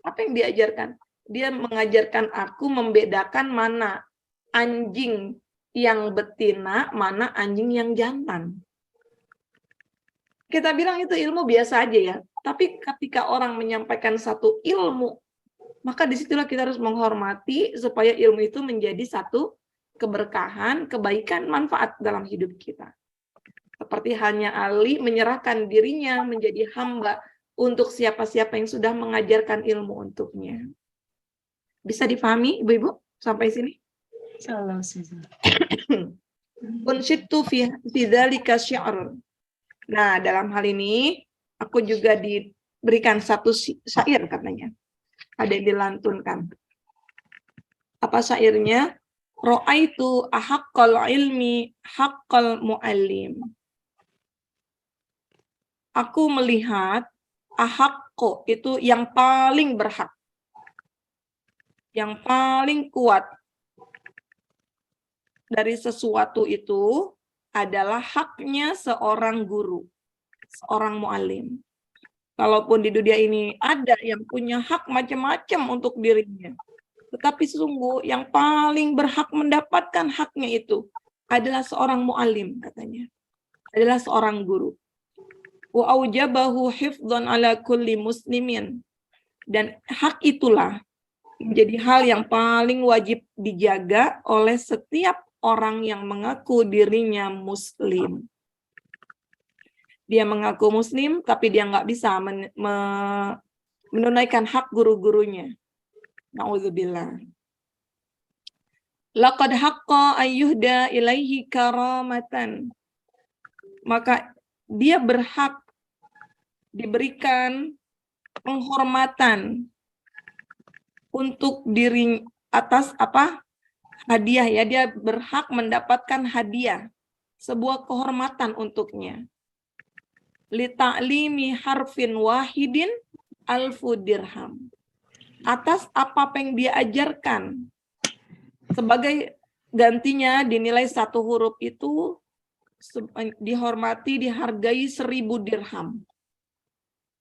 Apa yang diajarkan? Dia mengajarkan aku membedakan mana anjing yang betina, mana anjing yang jantan. Kita bilang itu ilmu biasa aja ya. Tapi ketika orang menyampaikan satu ilmu, maka disitulah kita harus menghormati supaya ilmu itu menjadi satu keberkahan, kebaikan, manfaat dalam hidup kita. Seperti halnya Ali menyerahkan dirinya menjadi hamba untuk siapa-siapa yang sudah mengajarkan ilmu untuknya. Bisa dipahami, Ibu-ibu, sampai sini? Unsyittu fi dzalika syi'r. Nah, dalam hal ini aku juga diberikan satu syair katanya. Ada yang dilantunkan. Apa syairnya? Ra'aitu ahaqqal ilmi haqqal muallim. Aku melihat ahaqqo itu yang paling berhak. Yang paling kuat dari sesuatu itu adalah haknya seorang guru, seorang muallim. Kalaupun di dunia ini ada yang punya hak macam-macam untuk dirinya, tetapi sungguh yang paling berhak mendapatkan haknya itu adalah seorang muallim, katanya. Adalah seorang guru. Wa aujabahu hifdzan ala kulli muslimin. Dan hak itulah menjadi hal yang paling wajib dijaga oleh setiap orang yang mengaku dirinya muslim. Dia mengaku muslim, tapi dia nggak bisa menunaikan hak guru-gurunya. Na'udzubillah. Laqad haqqa ayyuhda ilaihi karamatan. Maka dia berhak diberikan penghormatan untuk diri atas apa? Hadiah ya, dia berhak mendapatkan hadiah, sebuah kehormatan untuknya. Li ta'limi harfin wahidin alfu dirham. Atas apa yang dia ajarkan. Sebagai gantinya dinilai satu huruf itu dihormati, dihargai 1000 dirham.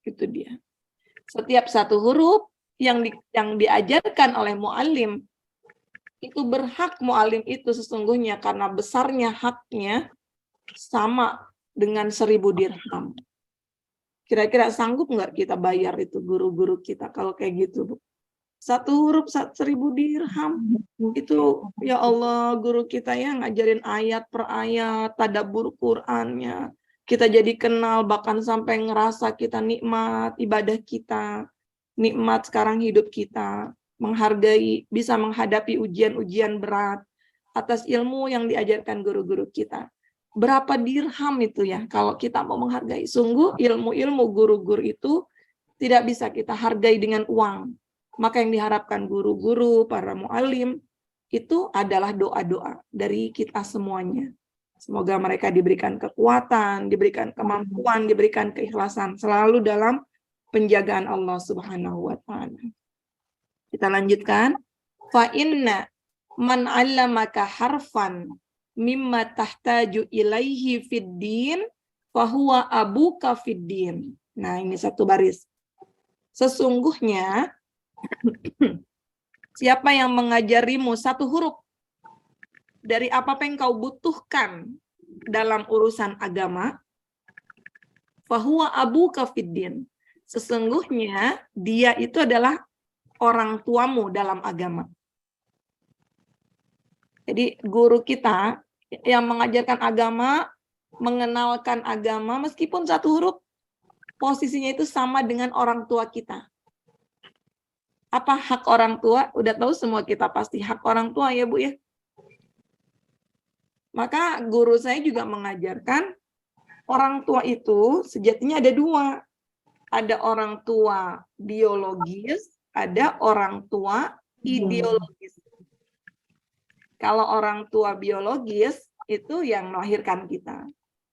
Itu dia. Setiap satu huruf yang diajarkan oleh muallim itu berhak muallim itu sesungguhnya karena besarnya haknya sama dengan 1000 dirham. Kira-kira sanggup nggak kita bayar itu guru-guru kita kalau kayak gitu, Bu? Satu huruf 1000 dirham. Itu ya Allah, guru kita ya ngajarin ayat per ayat, tadabbur Qur'annya. Kita jadi kenal, bahkan sampai ngerasa kita nikmat ibadah kita, nikmat sekarang hidup kita, menghargai, bisa menghadapi ujian-ujian berat atas ilmu yang diajarkan guru-guru kita. Berapa dirham itu ya kalau kita mau menghargai. Sungguh ilmu-ilmu guru-guru itu tidak bisa kita hargai dengan uang. Maka yang diharapkan guru-guru, para muallim, itu adalah doa-doa dari kita semuanya. Semoga mereka diberikan kekuatan, diberikan kemampuan, diberikan keikhlasan selalu dalam penjagaan Allah Subhanahu wa taala. Kita lanjutkan. Fa inna man 'allamaka harfan mimma tahtaju ilaihi fid din fa huwa abuka fid din. Nah, ini satu baris. Sesungguhnya siapa yang mengajarimu satu huruf dari apa yang kau butuhkan dalam urusan agama, fahuwa abuka fiddin. Sesungguhnya dia itu adalah orang tuamu dalam agama. Jadi guru kita yang mengajarkan agama, mengenalkan agama, meskipun satu huruf, posisinya itu sama dengan orang tua kita. Apa hak orang tua? Udah tahu semua kita pasti hak orang tua ya Bu ya. Maka guru saya juga mengajarkan orang tua itu sejatinya ada dua. Ada orang tua biologis, ada orang tua ideologis. Kalau orang tua biologis itu yang melahirkan kita.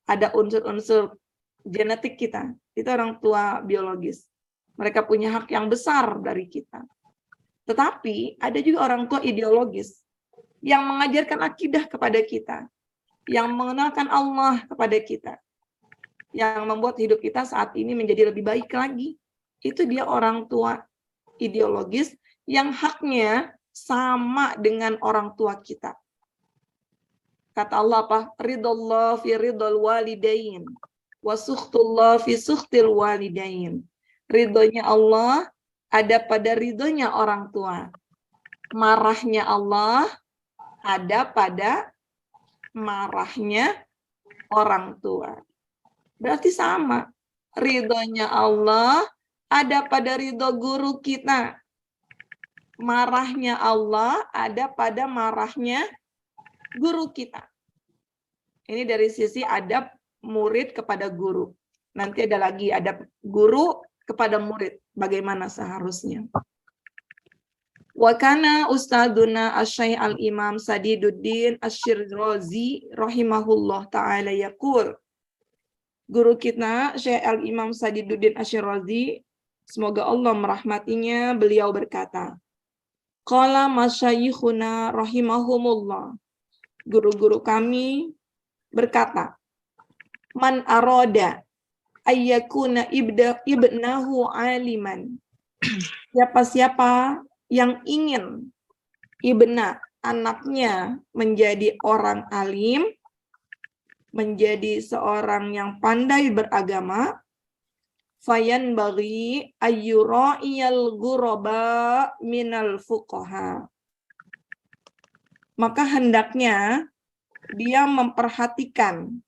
Ada unsur-unsur genetik kita. Itu orang tua biologis. Mereka punya hak yang besar dari kita. Tetapi ada juga orang tua ideologis yang mengajarkan akidah kepada kita, yang mengenalkan Allah kepada kita, yang membuat hidup kita saat ini menjadi lebih baik lagi. Itu dia orang tua ideologis yang haknya sama dengan orang tua kita. Kata Allah apa? Ridallah fi ridal walidain wa sukhtullah fi sukhtil walidain. Ridhonya Allah ada pada ridhonya orang tua. Marahnya Allah ada pada marahnya orang tua. Berarti sama. Ridhonya Allah ada pada ridho guru kita. Marahnya Allah ada pada marahnya guru kita. Ini dari sisi adab murid kepada guru. Nanti ada lagi adab guru kepada murid. Bagaimana seharusnya. Wa kana ustaduna asy-syaikh al-imam Sadiduddin Asy-Syirazi rahimahullah taala yaqul. Guru kita Syekh al-Imam Sadiduddin Asy-Syirazi, semoga Allah merahmatinya, beliau berkata, qala masyayikhuna rahimahumullah. Guru-guru kami berkata, man arada ayyakuna ibnahu aliman. Siapa-siapa yang ingin ibna, anaknya menjadi orang alim, menjadi seorang yang pandai beragama, fayan bagi ayyura'iyal ghuraba minal fuqaha. Maka hendaknya dia memperhatikan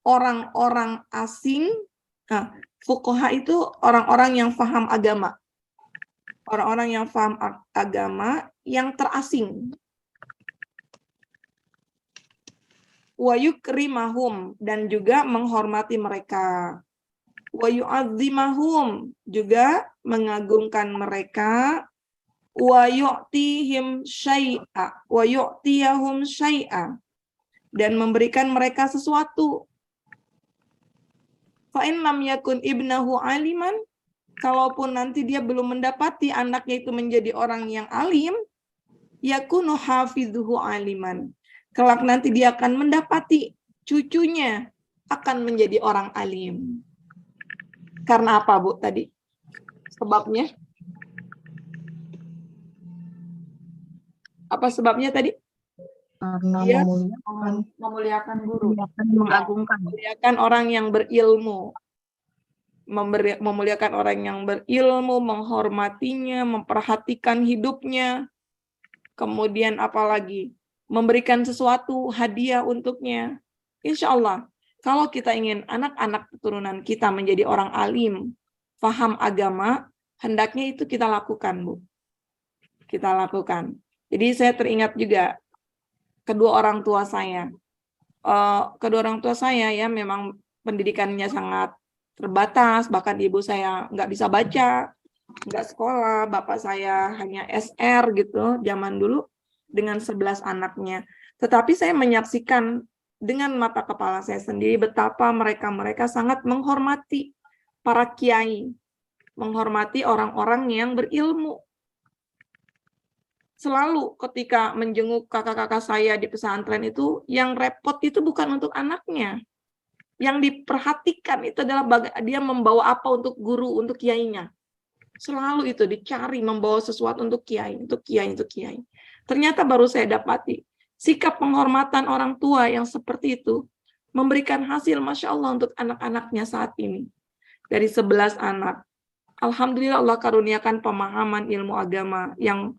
orang-orang asing. Fuqaha itu orang-orang yang paham agama. Orang-orang yang paham agama yang terasing. Wa yukrimahum, dan juga menghormati mereka. Wa yu'azzimahum, juga mengagungkan mereka. Wa yu'tihim syai'a, wa yu'tiyahum syai'a, dan memberikan mereka sesuatu. Fa in lam yakun ibnahu aliman, kalaupun nanti dia belum mendapati anaknya itu menjadi orang yang alim, yakunu hafidhuhu aliman. Kelak nanti dia akan mendapati cucunya akan menjadi orang alim. Karena apa, Bu, tadi? Sebabnya? Apa sebabnya tadi? Karena Dia memuliakan guru. mengagungkan. Memuliakan orang yang berilmu. Memuliakan orang yang berilmu, menghormatinya, memperhatikan hidupnya. Kemudian apalagi? Memberikan sesuatu hadiah untuknya. Insya Allah, kalau kita ingin anak-anak keturunan kita menjadi orang alim, paham agama, hendaknya itu kita lakukan, Bu. Kita lakukan. Jadi saya teringat juga kedua orang tua saya. Kedua orang tua saya ya memang pendidikannya sangat terbatas, bahkan ibu saya nggak bisa baca, nggak sekolah, bapak saya hanya SR gitu zaman dulu. dengan 11 anaknya. Tetapi saya menyaksikan dengan mata kepala saya sendiri betapa mereka sangat menghormati para kiai, menghormati orang-orang yang berilmu. Selalu ketika menjenguk kakak-kakak saya di pesantren itu, yang repot itu bukan untuk anaknya. Yang diperhatikan itu adalah dia membawa apa untuk guru, untuk kiainya. Selalu itu dicari membawa sesuatu untuk kiai, untuk kiai, untuk kiai. Ternyata baru saya dapati sikap penghormatan orang tua yang seperti itu memberikan hasil Masya Allah untuk anak-anaknya saat ini. Dari 11 anak. Alhamdulillah Allah karuniakan pemahaman ilmu agama yang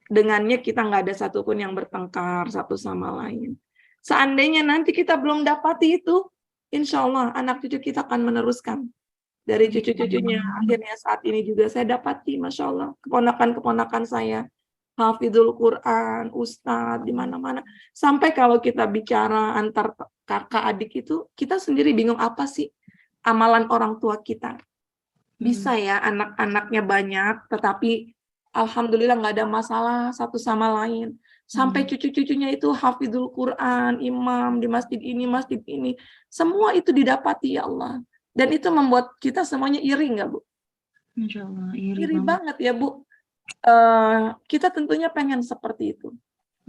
dengannya kita nggak ada satupun yang bertengkar satu sama lain. Seandainya nanti kita belum dapati itu, insya Allah anak cucu kita akan meneruskan. Dari cucu-cucunya, akhirnya saat ini juga saya dapati, Masya Allah, keponakan-keponakan saya, hafidhul Quran, ustadz, di mana-mana. Sampai kalau kita bicara antar kakak adik itu, kita sendiri bingung apa sih amalan orang tua kita. Bisa ya anak-anaknya banyak, tetapi alhamdulillah nggak ada masalah satu sama lain. Sampai cucu-cucunya itu hafidhul Quran, imam di masjid ini. Semua itu didapati ya Allah. Dan itu membuat kita semuanya iri nggak, Bu? Insya Allah, Iri banget ya, Bu. Kita tentunya pengen seperti itu.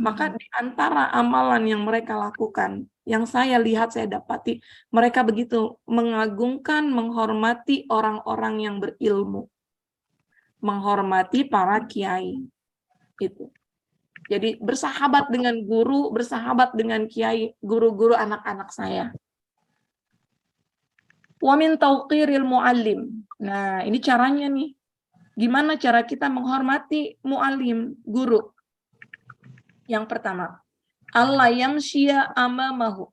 Maka di antara amalan yang mereka lakukan, yang saya lihat, saya dapati, mereka begitu mengagungkan, menghormati orang-orang yang berilmu. Menghormati para kiai. Itu. Jadi bersahabat dengan guru, bersahabat dengan kiai, guru-guru anak-anak saya. Wa min tauqiril muallim. Nah, ini caranya nih. Gimana cara kita menghormati muallim, guru? Yang pertama, Allah yamshiya amamahu.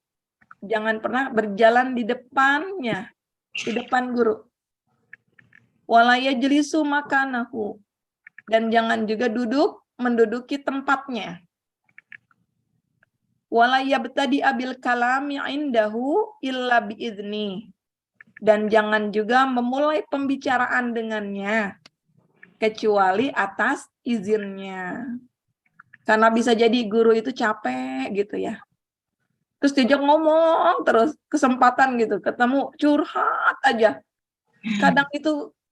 Jangan pernah berjalan di depannya, di depan guru. Wala yajlisu makanahu. Dan jangan juga menduduki tempatnya. Wala yabtadi abil kalami indahu illa biizni. Dan jangan juga memulai pembicaraan dengannya kecuali atas izinnya. Karena bisa jadi guru itu capek gitu ya. Terus diajak ngomong terus, kesempatan gitu, ketemu curhat aja.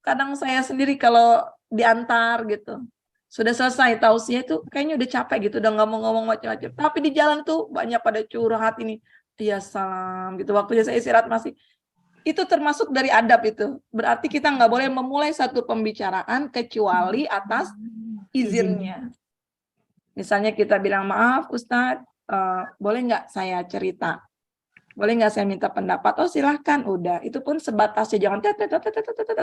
Kadang saya sendiri kalau diantar gitu, sudah selesai tausiah itu kayaknya udah capek gitu, udah nggak mau ngomong macam-macam. Tapi di jalan tuh banyak pada curhat ini. Ya salam gitu, waktunya saya istirahat masih. Itu termasuk dari adab itu. Berarti kita nggak boleh memulai satu pembicaraan kecuali atas izinnya. Misalnya kita bilang, maaf Ustadz, boleh nggak saya cerita? Boleh nggak saya minta pendapat? Oh silahkan, udah. Itu pun sebatasnya, jangan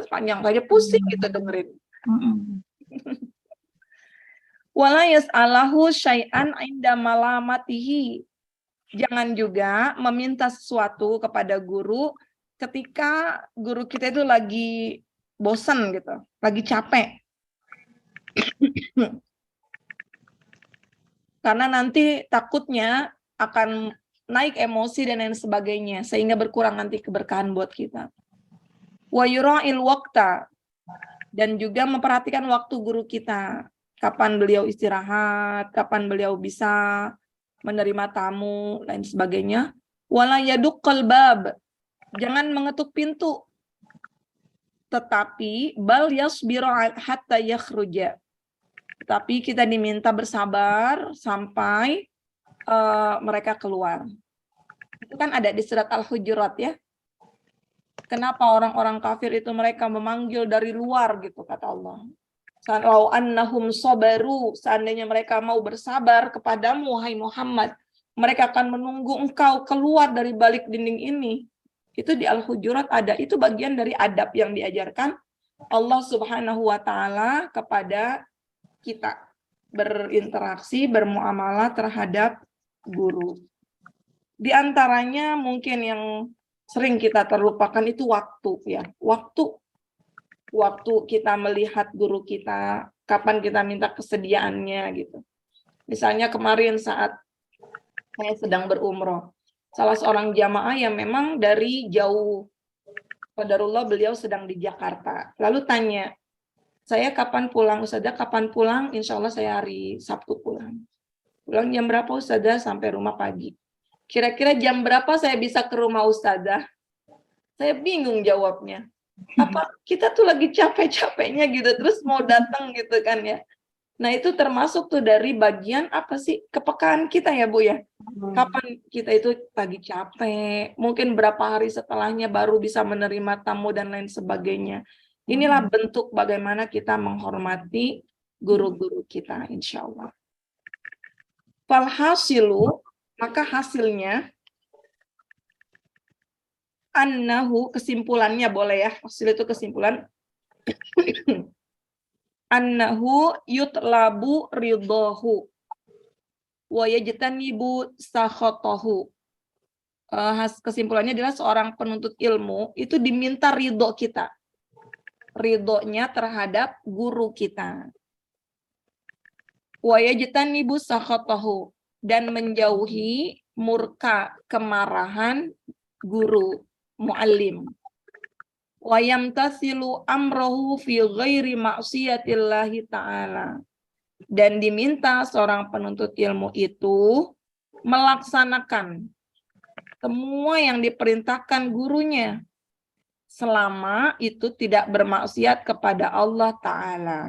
panjang saja, pusing gitu dengerin. Wala yas'alahu syai'an inda malamatihi. Jangan juga meminta sesuatu kepada guru ketika guru kita itu lagi bosan gitu, lagi capek. Karena nanti takutnya akan naik emosi dan lain sebagainya, sehingga berkurang nanti keberkahan buat kita. Wa yura'il waqta, dan juga memperhatikan waktu guru kita, kapan beliau istirahat, kapan beliau bisa menerima tamu, lain sebagainya. Wala yaduqqal bab, jangan mengetuk pintu, tetapi bal yasbiru hatta yakhruja. Tapi kita diminta bersabar sampai mereka keluar. Itu kan ada di surat Al-Hujurat ya. Kenapa orang-orang kafir itu mereka memanggil dari luar gitu kata Allah. Salau annahum sabaru, seandainya mereka mau bersabar kepadamu wahai Muhammad, mereka akan menunggu engkau keluar dari balik dinding ini. Itu di Al-Hujurat ada, itu bagian dari adab yang diajarkan Allah Subhanahu wa taala kepada kita berinteraksi, bermuamalah terhadap guru. Di antaranya mungkin yang sering kita terlupakan itu waktu ya. Waktu kita melihat guru kita, kapan kita minta kesediaannya gitu. Misalnya kemarin saat saya sedang berumroh, salah seorang jamaah yang memang dari jauh, qadarullah beliau sedang di Jakarta. Lalu tanya, saya kapan pulang Ustazah, kapan pulang? Insya Allah saya hari Sabtu pulang. Pulang jam berapa Ustazah? Sampai rumah pagi. Kira-kira jam berapa saya bisa ke rumah Ustazah? Saya bingung jawabnya. Apa kita tuh lagi capek-capeknya gitu, terus mau datang gitu kan ya. Nah itu termasuk tuh dari bagian apa sih, kepekaan kita ya Bu ya. Kapan kita itu lagi capek, mungkin berapa hari setelahnya baru bisa menerima tamu dan lain sebagainya. Inilah bentuk bagaimana kita menghormati guru-guru kita, insya Allah. Falhasilu, maka hasilnya, annahu, kesimpulannya boleh ya, hasil itu kesimpulan, annahu yutlabu ridhahu wa yajtanibu sakhatahu. Kesimpulannya adalah seorang penuntut ilmu itu diminta ridho kita, ridhonya terhadap guru kita. Wa yajtanibu sakhatahu, dan menjauhi murka, kemarahan guru, muallim. Wa yamtasilu amrahu fi ghairi ma'siyatillahi ta'ala, dan diminta seorang penuntut ilmu itu melaksanakan semua yang diperintahkan gurunya selama itu tidak bermaksiat kepada Allah Ta'ala.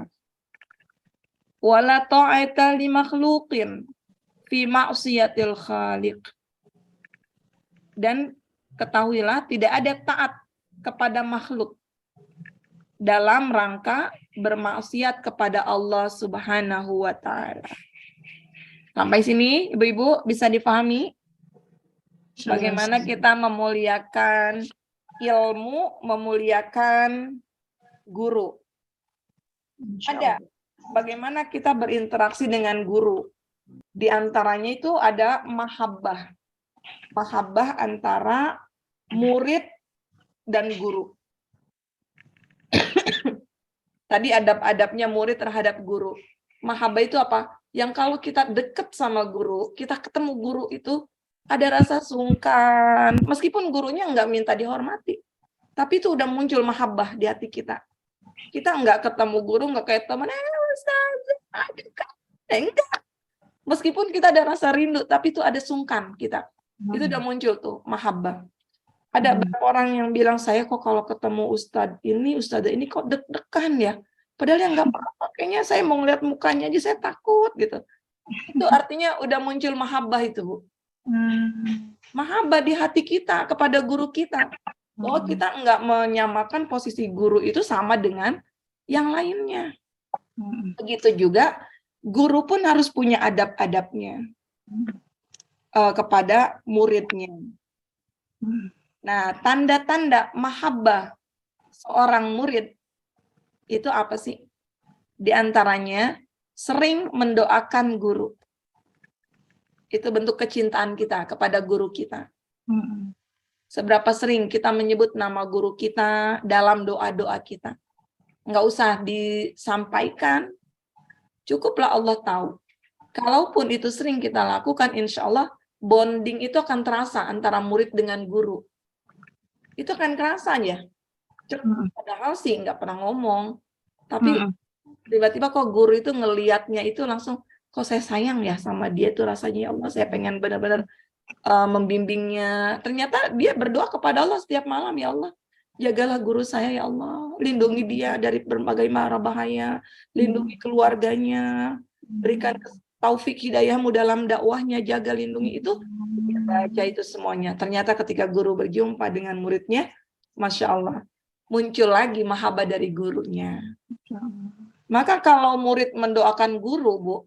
Wala ta'ata li makhluqin fi ma'siyatil khaliq, dan ketahuilah tidak ada taat kepada makhluk dalam rangka bermaksiat kepada Allah Subhanahu wa Ta'ala. Sampai sini Ibu-ibu bisa difahami bagaimana kita memuliakan ilmu, memuliakan guru. Ada bagaimana kita berinteraksi dengan guru. Di antaranya itu ada mahabbah. Mahabbah antara murid dan guru. Tadi adab-adabnya murid terhadap guru. Mahabbah itu apa? Yang kalau kita dekat sama guru, kita ketemu guru itu ada rasa sungkan. Meskipun gurunya nggak minta dihormati, tapi itu udah muncul mahabbah di hati kita. Kita nggak ketemu guru, nggak kayak teman, enggak. Meskipun kita ada rasa rindu, tapi itu ada sungkan kita. Itu udah muncul tuh mahabbah. Ada beberapa orang yang bilang, saya kok kalau ketemu ustadz ini kok deg-degan ya. Padahal yang nggak apa-apa, kayaknya saya mau ngeliat mukanya aja saya takut gitu. Itu artinya udah muncul mahabbah itu, Bu. Mahabbah di hati kita kepada guru kita. Oh, kita nggak menyamakan posisi guru itu sama dengan yang lainnya. Begitu juga, guru pun harus punya adab-adabnya kepada muridnya. Nah, tanda-tanda mahabbah seorang murid itu apa sih? Di antaranya sering mendoakan guru. Itu bentuk kecintaan kita kepada guru kita. Seberapa sering kita menyebut nama guru kita dalam doa-doa kita. Nggak usah disampaikan, cukuplah Allah tahu. Kalaupun itu sering kita lakukan, insya Allah bonding itu akan terasa antara murid dengan guru. Itu akan kerasa ya. Padahal sih nggak pernah ngomong, tapi tiba-tiba kok guru itu ngelihatnya itu langsung, kok saya sayang ya sama dia tuh rasanya, ya Allah saya pengen benar-benar membimbingnya. Ternyata dia berdoa kepada Allah setiap malam, ya Allah jagalah guru saya ya Allah, lindungi dia dari berbagai mara bahaya, lindungi keluarganya, berikan taufik hidayahmu dalam dakwahnya, jaga lindungi. Itu dia baca itu semuanya. Ternyata ketika guru berjumpa dengan muridnya, Masya Allah, muncul lagi mahabbah dari gurunya. Maka kalau murid mendoakan guru, Bu,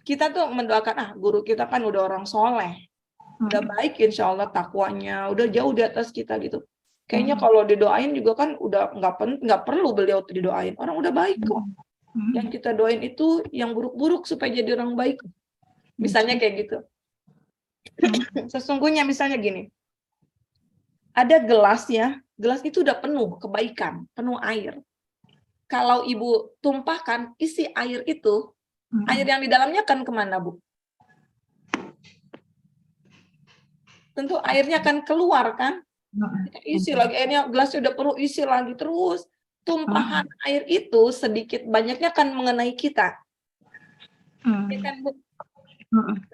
kita tuh mendoakan, guru kita kan udah orang soleh, udah baik insya Allah takwanya, udah jauh di atas kita gitu. Kayaknya kalau didoain juga kan udah nggak perlu beliau didoain, orang udah baik kok. Yang kita doain itu yang buruk-buruk supaya jadi orang baik. Misalnya kayak gitu. Sesungguhnya misalnya gini, ada gelas ya, gelas itu udah penuh kebaikan, penuh air. Kalau ibu tumpahkan isi air itu, air yang di dalamnya akan kemana, Bu? Tentu airnya akan keluar kan? Isi lagi airnya, gelasnya udah penuh, isi lagi terus. Tumpahan air itu sedikit banyaknya akan mengenai kita. Ya kan, Bu?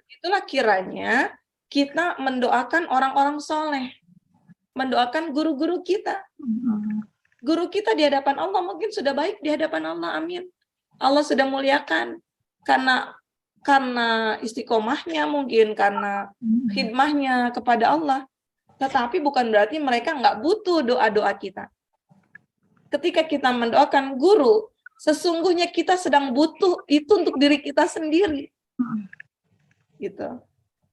Itulah kiranya kita mendoakan orang-orang soleh, mendoakan guru-guru kita. Guru kita di hadapan Allah mungkin sudah baik di hadapan Allah, amin. Allah sudah muliakan karena istiqomahnya, mungkin karena khidmahnya kepada Allah. Tetapi bukan berarti mereka nggak butuh doa-doa kita. Ketika kita mendoakan guru, sesungguhnya kita sedang butuh itu untuk diri kita sendiri. Gitu.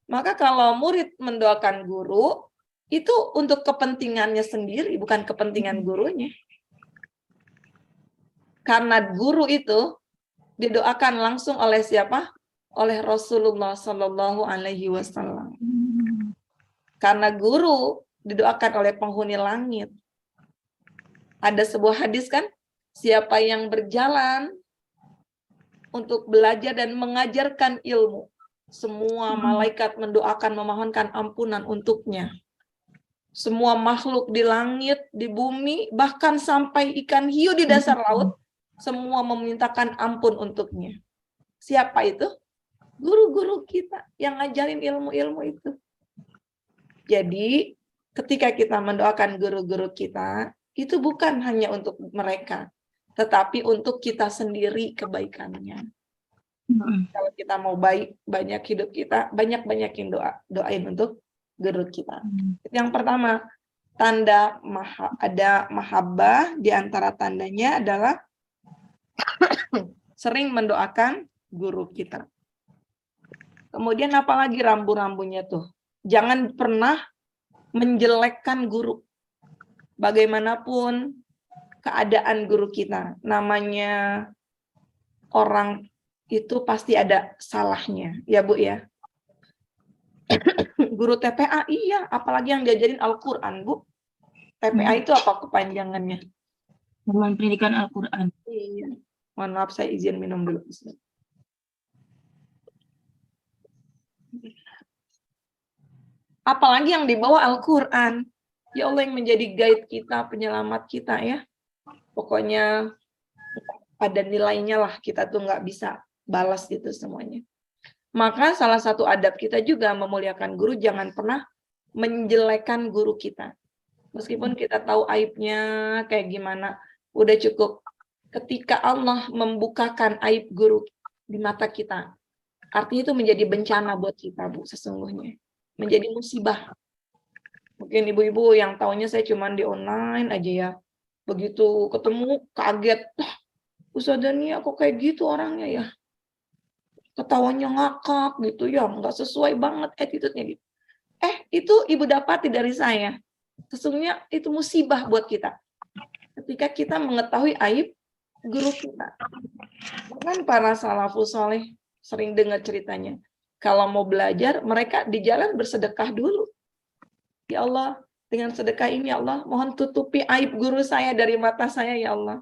Maka kalau murid mendoakan guru, itu untuk kepentingannya sendiri, bukan kepentingan gurunya. Karena guru itu didoakan langsung oleh siapa? Oleh Rasulullah Shallallahu Alaihi Wasallam. Karena guru didoakan oleh penghuni langit. Ada sebuah hadis kan, siapa yang berjalan untuk belajar dan mengajarkan ilmu, semua malaikat mendoakan, memohonkan ampunan untuknya. Semua makhluk di langit, di bumi, bahkan sampai ikan hiu di dasar laut, semua memintakan ampun untuknya. Siapa itu? Guru-guru kita yang ngajarin ilmu-ilmu itu. Jadi, ketika kita mendoakan guru-guru kita, itu bukan hanya untuk mereka, tetapi untuk kita sendiri kebaikannya. Kalau kita mau baik, banyak hidup kita, banyak-banyakin doain untuk guru kita. Yang pertama, tanda ada mahabbah, di antara tandanya adalah sering mendoakan guru kita. Kemudian apalagi rambu-rambunya tuh? Jangan pernah menjelekkan guru. Bagaimanapun keadaan guru kita, namanya orang itu pasti ada salahnya, ya Bu ya. Guru TPA, iya, apalagi yang diajarin Al-Quran, Bu. TPA itu apa kepanjangannya? Teman Pendidikan Al-Quran. Iya. Mohon maaf, saya izin minum dulu. Apalagi yang dibawa Al-Quran. Ya Allah, yang menjadi guide kita, penyelamat kita ya. Pokoknya ada nilainya lah, kita tuh nggak bisa balas gitu semuanya. Maka salah satu adab kita juga memuliakan guru, jangan pernah menjelekan guru kita. Meskipun kita tahu aibnya kayak gimana, udah cukup ketika Allah membukakan aib guru di mata kita. Artinya itu menjadi bencana buat kita, Bu, sesungguhnya. Menjadi musibah. Mungkin ibu-ibu yang taunya saya cuma di online aja ya. Begitu ketemu, kaget. Ustazah Nia kok kayak gitu orangnya ya. Ketawanya ngakak gitu ya, nggak sesuai banget attitude-nya gitu. Itu ibu dapati dari saya. Sesungguhnya itu musibah buat kita. Ketika kita mengetahui aib guru kita. Bahkan para salafus saleh sering dengar ceritanya. Kalau mau belajar, mereka di jalan bersedekah dulu. Ya Allah, dengan sedekah ini ya Allah, mohon tutupi aib guru saya dari mata saya ya Allah.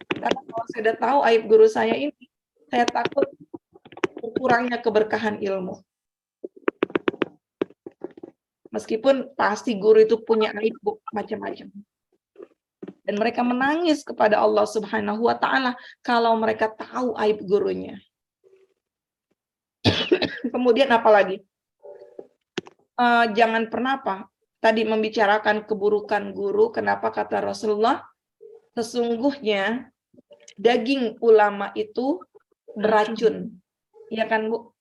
Karena kalau saya sudah tahu aib guru saya ini, saya takut berkurangnya keberkahan ilmu. Meskipun pasti guru itu punya aib macam-macam. Dan mereka menangis kepada Allah Subhanahu wa Ta'ala kalau mereka tahu aib gurunya. Kemudian apalagi? Jangan pernah tadi membicarakan keburukan guru. Kenapa kata Rasulullah? Sesungguhnya daging ulama itu beracun. Ya kan, Bu?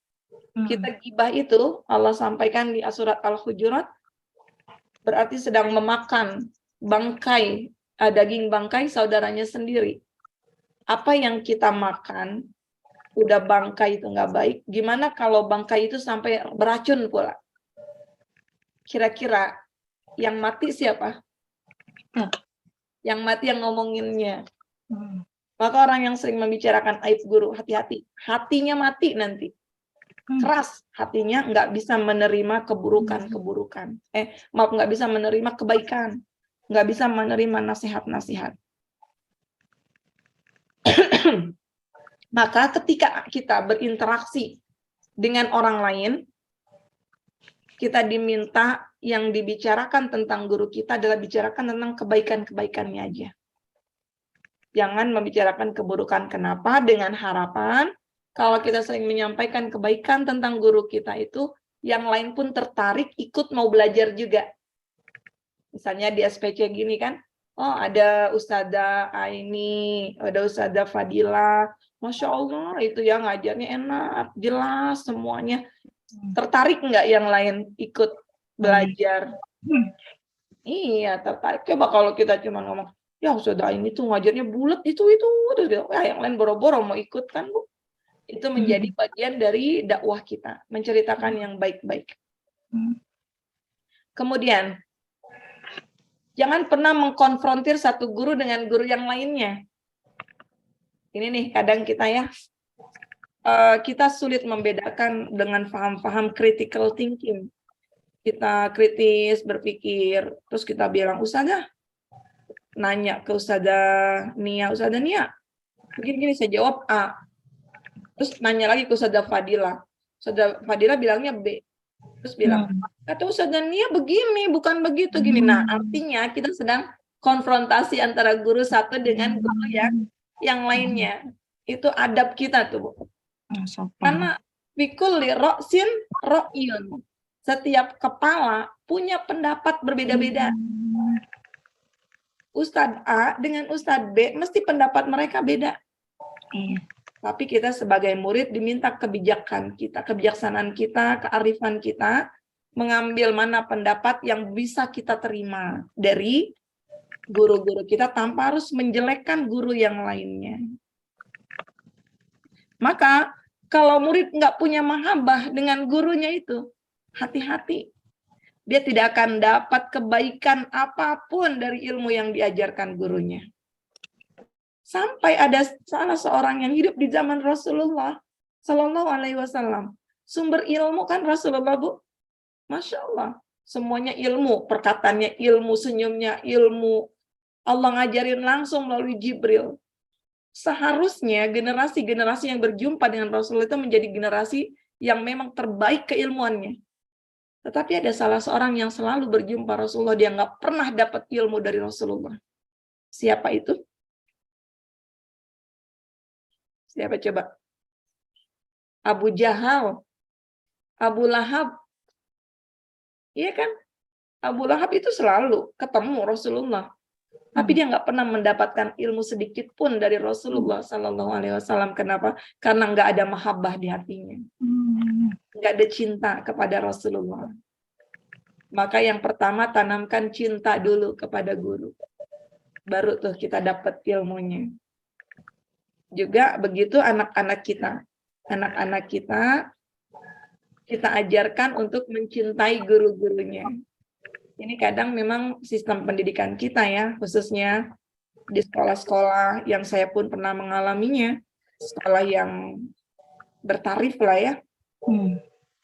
Kita gibah itu, Allah sampaikan di surat Al-Hujurat, berarti sedang memakan bangkai, daging bangkai saudaranya sendiri. Apa yang kita makan, udah bangkai itu nggak baik, gimana kalau bangkai itu sampai beracun pula? Kira-kira yang mati siapa? Yang mati yang ngomonginnya. Maka orang yang sering membicarakan aib guru, hati-hati. Hatinya mati nanti. Keras hatinya, nggak bisa menerima keburukan-keburukan. Nggak bisa menerima kebaikan. Nggak bisa menerima nasihat-nasihat. Maka ketika kita berinteraksi dengan orang lain, kita diminta yang dibicarakan tentang guru kita adalah bicarakan tentang kebaikan-kebaikannya aja. Jangan membicarakan keburukan. Kenapa? Dengan harapan Kalau kita sering menyampaikan kebaikan tentang guru kita itu, yang lain pun tertarik ikut mau belajar juga. Misalnya di SPC gini kan, oh ada Ustazah Aini, ada Ustazah Fadila, Masya Allah itu yang ngajarnya enak, jelas semuanya. Tertarik nggak yang lain ikut belajar? Iya, tertarik. Coba kalau kita cuma ngomong, ya Ustazah Aini tuh ngajarnya bulat itu, terus gitu, yang lain boro-boro mau ikut kan Bu? Itu menjadi bagian dari dakwah kita, menceritakan yang baik-baik. Kemudian, jangan pernah mengkonfrontir satu guru dengan guru yang lainnya. Ini nih, kadang kita ya, kita sulit membedakan dengan paham-paham critical thinking. Kita kritis, berpikir, terus kita bilang, Ustazah, nanya ke Ustazah Nia, begini saya jawab A. Terus nanya lagi ke Ustazah Fadila. Ustazah Fadila bilangnya B. Terus bilang, kata Ustazah Nia begini, bukan begitu gini. Nah, artinya kita sedang konfrontasi antara guru satu dengan guru yang lainnya. Itu adab kita tuh, Bu. Karena bikulli ra'sin ra'yun. Setiap kepala punya pendapat berbeda-beda. Ustadz A dengan Ustadz B mesti pendapat mereka beda. Tapi kita sebagai murid diminta kebijaksanaan kita, kearifan kita, mengambil mana pendapat yang bisa kita terima dari guru-guru kita tanpa harus menjelekkan guru yang lainnya. Maka kalau murid nggak punya mahabbah dengan gurunya itu, hati-hati. Dia tidak akan dapat kebaikan apapun dari ilmu yang diajarkan gurunya. Sampai ada salah seorang yang hidup di zaman Rasulullah Sallallahu Alaihi Wasallam. Sumber ilmu kan Rasulullah, Bu. Masya Allah. Semuanya ilmu. Perkataannya ilmu, senyumnya ilmu. Allah ngajarin langsung melalui Jibril. Seharusnya generasi-generasi yang berjumpa dengan Rasulullah itu menjadi generasi yang memang terbaik keilmuannya. Tetapi ada salah seorang yang selalu berjumpa Rasulullah. Dia nggak pernah dapat ilmu dari Rasulullah. Siapa itu? Siapa coba? Abu Jahal, Abu Lahab. Iya kan? Abu Lahab itu selalu ketemu Rasulullah. Tapi dia nggak pernah mendapatkan ilmu sedikit pun dari Rasulullah Sallallahu Alaihi Wasallam. Kenapa? Karena nggak ada mahabbah di hatinya. Nggak ada cinta kepada Rasulullah. Maka yang pertama tanamkan cinta dulu kepada guru. Baru tuh kita dapat ilmunya. Juga begitu anak-anak kita. Anak-anak kita ajarkan untuk mencintai guru-gurunya. Ini kadang memang sistem pendidikan kita ya, khususnya di sekolah-sekolah yang saya pun pernah mengalaminya, sekolah yang bertarif lah ya.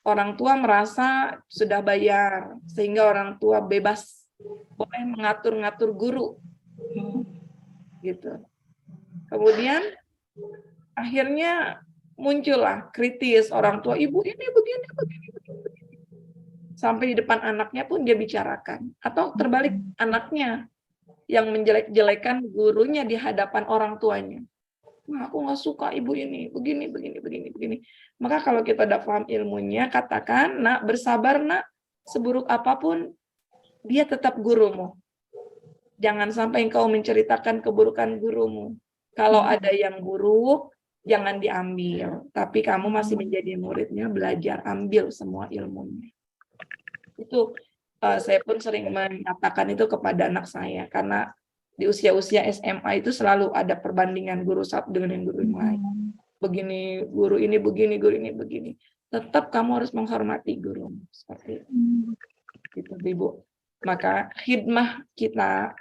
Orang tua merasa sudah bayar, sehingga orang tua bebas boleh mengatur-ngatur guru. Gitu. Kemudian akhirnya muncullah kritis orang tua, ibu ini begini. Sampai di depan anaknya pun dia bicarakan. Atau terbalik, anaknya yang menjelek-jelekan gurunya di hadapan orang tuanya. Nah, aku nggak suka ibu ini, begini. Maka kalau kita udah paham ilmunya, katakan, nak, bersabar nak, seburuk apapun, dia tetap gurumu. Jangan sampai engkau menceritakan keburukan gurumu. Kalau ada yang buruk, jangan diambil. Tapi kamu masih menjadi muridnya, belajar, ambil semua ilmunya. Itu saya pun sering mengatakan itu kepada anak saya. Karena di usia-usia SMA itu selalu ada perbandingan guru satu dengan yang guru yang lain. Begini, guru ini begini, guru ini begini. Tetap kamu harus menghormati guru. Seperti itu, Ibu. Maka khidmah kita,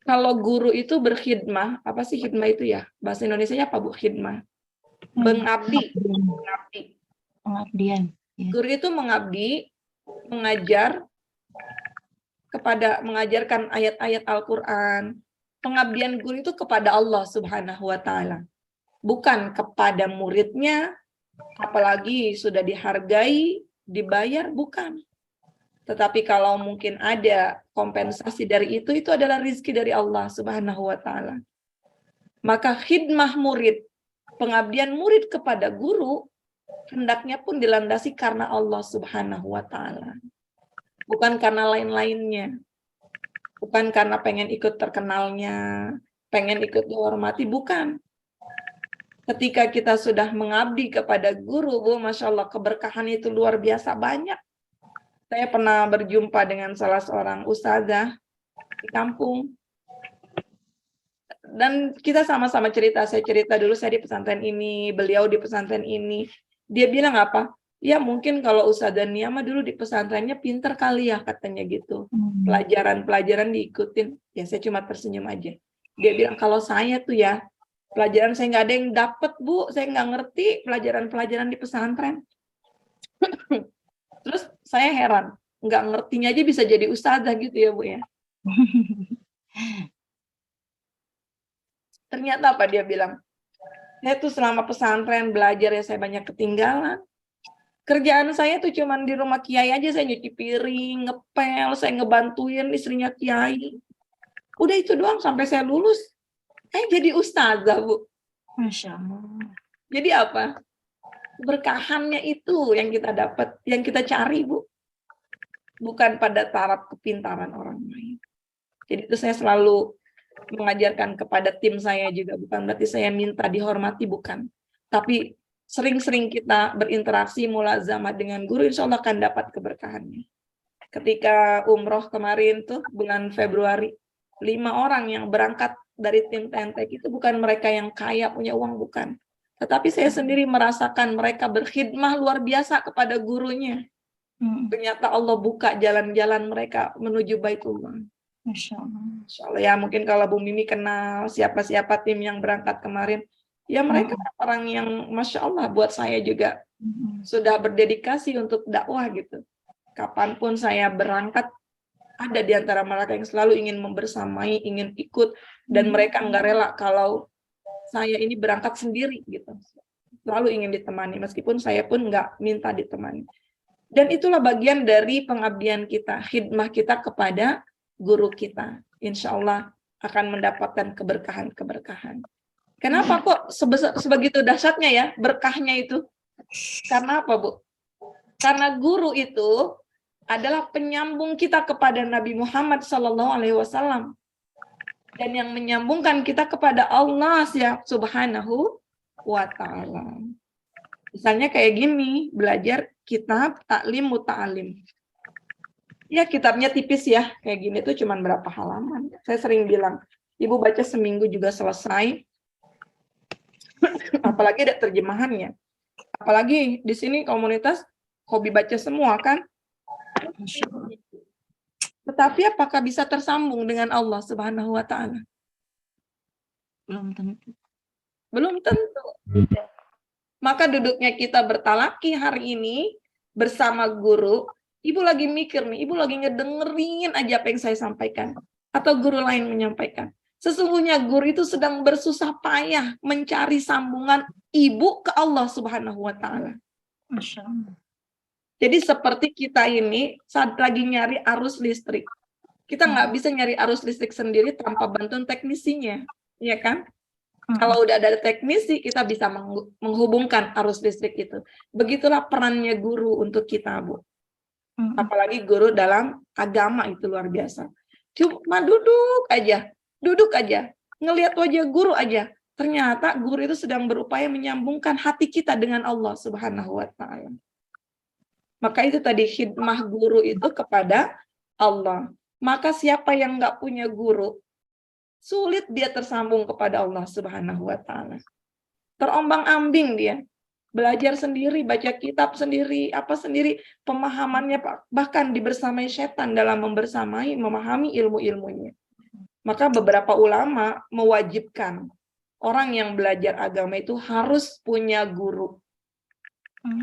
kalau guru itu berkhidmah, apa sih khidmah itu ya? Bahasa Indonesianya apa, Bu? Khidmah. Mengabdi. Pengabdian. Guru itu mengabdi, mengajarkan ayat-ayat Al-Quran. Pengabdian guru itu kepada Allah Subhanahu wa Ta'ala. Bukan kepada muridnya, apalagi sudah dihargai, dibayar, bukan. Tetapi kalau mungkin ada kompensasi dari itu adalah rizki dari Allah Subhanahu wa Ta'ala. Maka khidmah murid pengabdian murid kepada guru hendaknya pun dilandasi karena Allah Subhanahu wa taala. Bukan karena lain-lainnya. Bukan karena pengen ikut terkenalnya, pengen ikut dihormati, bukan. Ketika kita sudah mengabdi kepada guru, Bu, Masya Allah, keberkahan itu luar biasa banyak. Saya pernah berjumpa dengan salah seorang ustazah di kampung. Dan kita sama-sama cerita, saya cerita dulu saya di pesantren ini, beliau di pesantren ini. Dia bilang apa? Ya mungkin kalau Ustazah Nia mah dulu di pesantrennya pinter kali ya, katanya gitu. Pelajaran-pelajaran diikutin. Ya saya cuma tersenyum aja. Dia bilang kalau saya tuh ya, pelajaran saya nggak ada yang dapet, Bu. Saya nggak ngerti pelajaran-pelajaran di pesantren. Terus saya heran, nggak ngertinya aja bisa jadi ustazah gitu ya, Bu ya. Ternyata apa dia bilang? Saya tuh selama pesantren belajar ya saya banyak ketinggalan. Kerjaan saya tuh cuman di rumah kiai aja, saya nyuci piring, ngepel, saya ngebantuin istrinya kiai. Udah itu doang sampai saya lulus. Jadi ustazah, Bu. Masya Allah. Jadi apa? Berkahannya itu yang kita dapat, yang kita cari, Bu. Bukan pada taraf kepintaran orang lain. Jadi itu saya selalu mengajarkan kepada tim saya juga. Bukan berarti saya minta dihormati, bukan. Tapi sering-sering kita berinteraksi mulazamah dengan guru, insya Allah akan dapat keberkahannya. Ketika umroh kemarin tuh bulan Februari, 5 orang yang berangkat dari tim Tentek itu bukan mereka yang kaya punya uang, bukan. Tetapi saya sendiri merasakan mereka berkhidmah luar biasa kepada gurunya. Ternyata Allah buka jalan-jalan mereka menuju Baitullah. Masya Allah. Insya Allah ya, mungkin kalau Bu Mimi kenal siapa-siapa tim yang berangkat kemarin, ya mereka orang yang Masya Allah buat saya juga sudah berdedikasi untuk dakwah gitu. Kapanpun saya berangkat, ada di antara mereka yang selalu ingin membersamai, ingin ikut, dan mereka nggak rela kalau saya ini berangkat sendiri gitu. Selalu ingin ditemani, meskipun saya pun nggak minta ditemani. Dan itulah bagian dari pengabdian kita, khidmah kita kepada guru kita. Insya Allah akan mendapatkan keberkahan-keberkahan. Kenapa kok sebegitu dahsyatnya ya berkahnya itu? Karena apa, Bu? Karena guru itu adalah penyambung kita kepada Nabi Muhammad SAW. Dan yang menyambungkan kita kepada Allah Subhanahu wa ta'ala. Misalnya kayak gini, belajar kitab taklim muta'alim. Ya kitabnya tipis ya, kayak gini tuh cuman berapa halaman. Saya sering bilang, Ibu baca seminggu juga selesai. Apalagi ada terjemahannya. Apalagi di sini komunitas hobi baca semua kan. Tetapi apakah bisa tersambung dengan Allah Subhanahu wa ta'ala? Belum tentu. Belum tentu. Maka duduknya kita bertalaki hari ini bersama guru, Ibu lagi mikir nih, Ibu lagi ngedengerin aja apa yang saya sampaikan. Atau guru lain menyampaikan. Sesungguhnya guru itu sedang bersusah payah mencari sambungan Ibu ke Allah Subhanahu wa ta'ala. Masya Allah. Jadi seperti kita ini saat lagi nyari arus listrik. Kita nggak bisa nyari arus listrik sendiri tanpa bantuan teknisinya. Iya kan? Kalau udah ada teknisi, kita bisa menghubungkan arus listrik itu. Begitulah perannya guru untuk kita, Bu. Apalagi guru dalam agama itu luar biasa. Cuma duduk aja, ngelihat wajah guru aja. Ternyata guru itu sedang berupaya menyambungkan hati kita dengan Allah Subhanahu wa ta'ala. Maka itu tadi khidmah guru itu kepada Allah. Maka siapa yang nggak punya guru, sulit dia tersambung kepada Allah Subhanahu wa ta'ala. Terombang-ambing dia. Belajar sendiri, baca kitab sendiri, apa sendiri, pemahamannya bahkan dibersamai setan dalam memahami ilmu-ilmunya. Maka beberapa ulama mewajibkan orang yang belajar agama itu harus punya guru.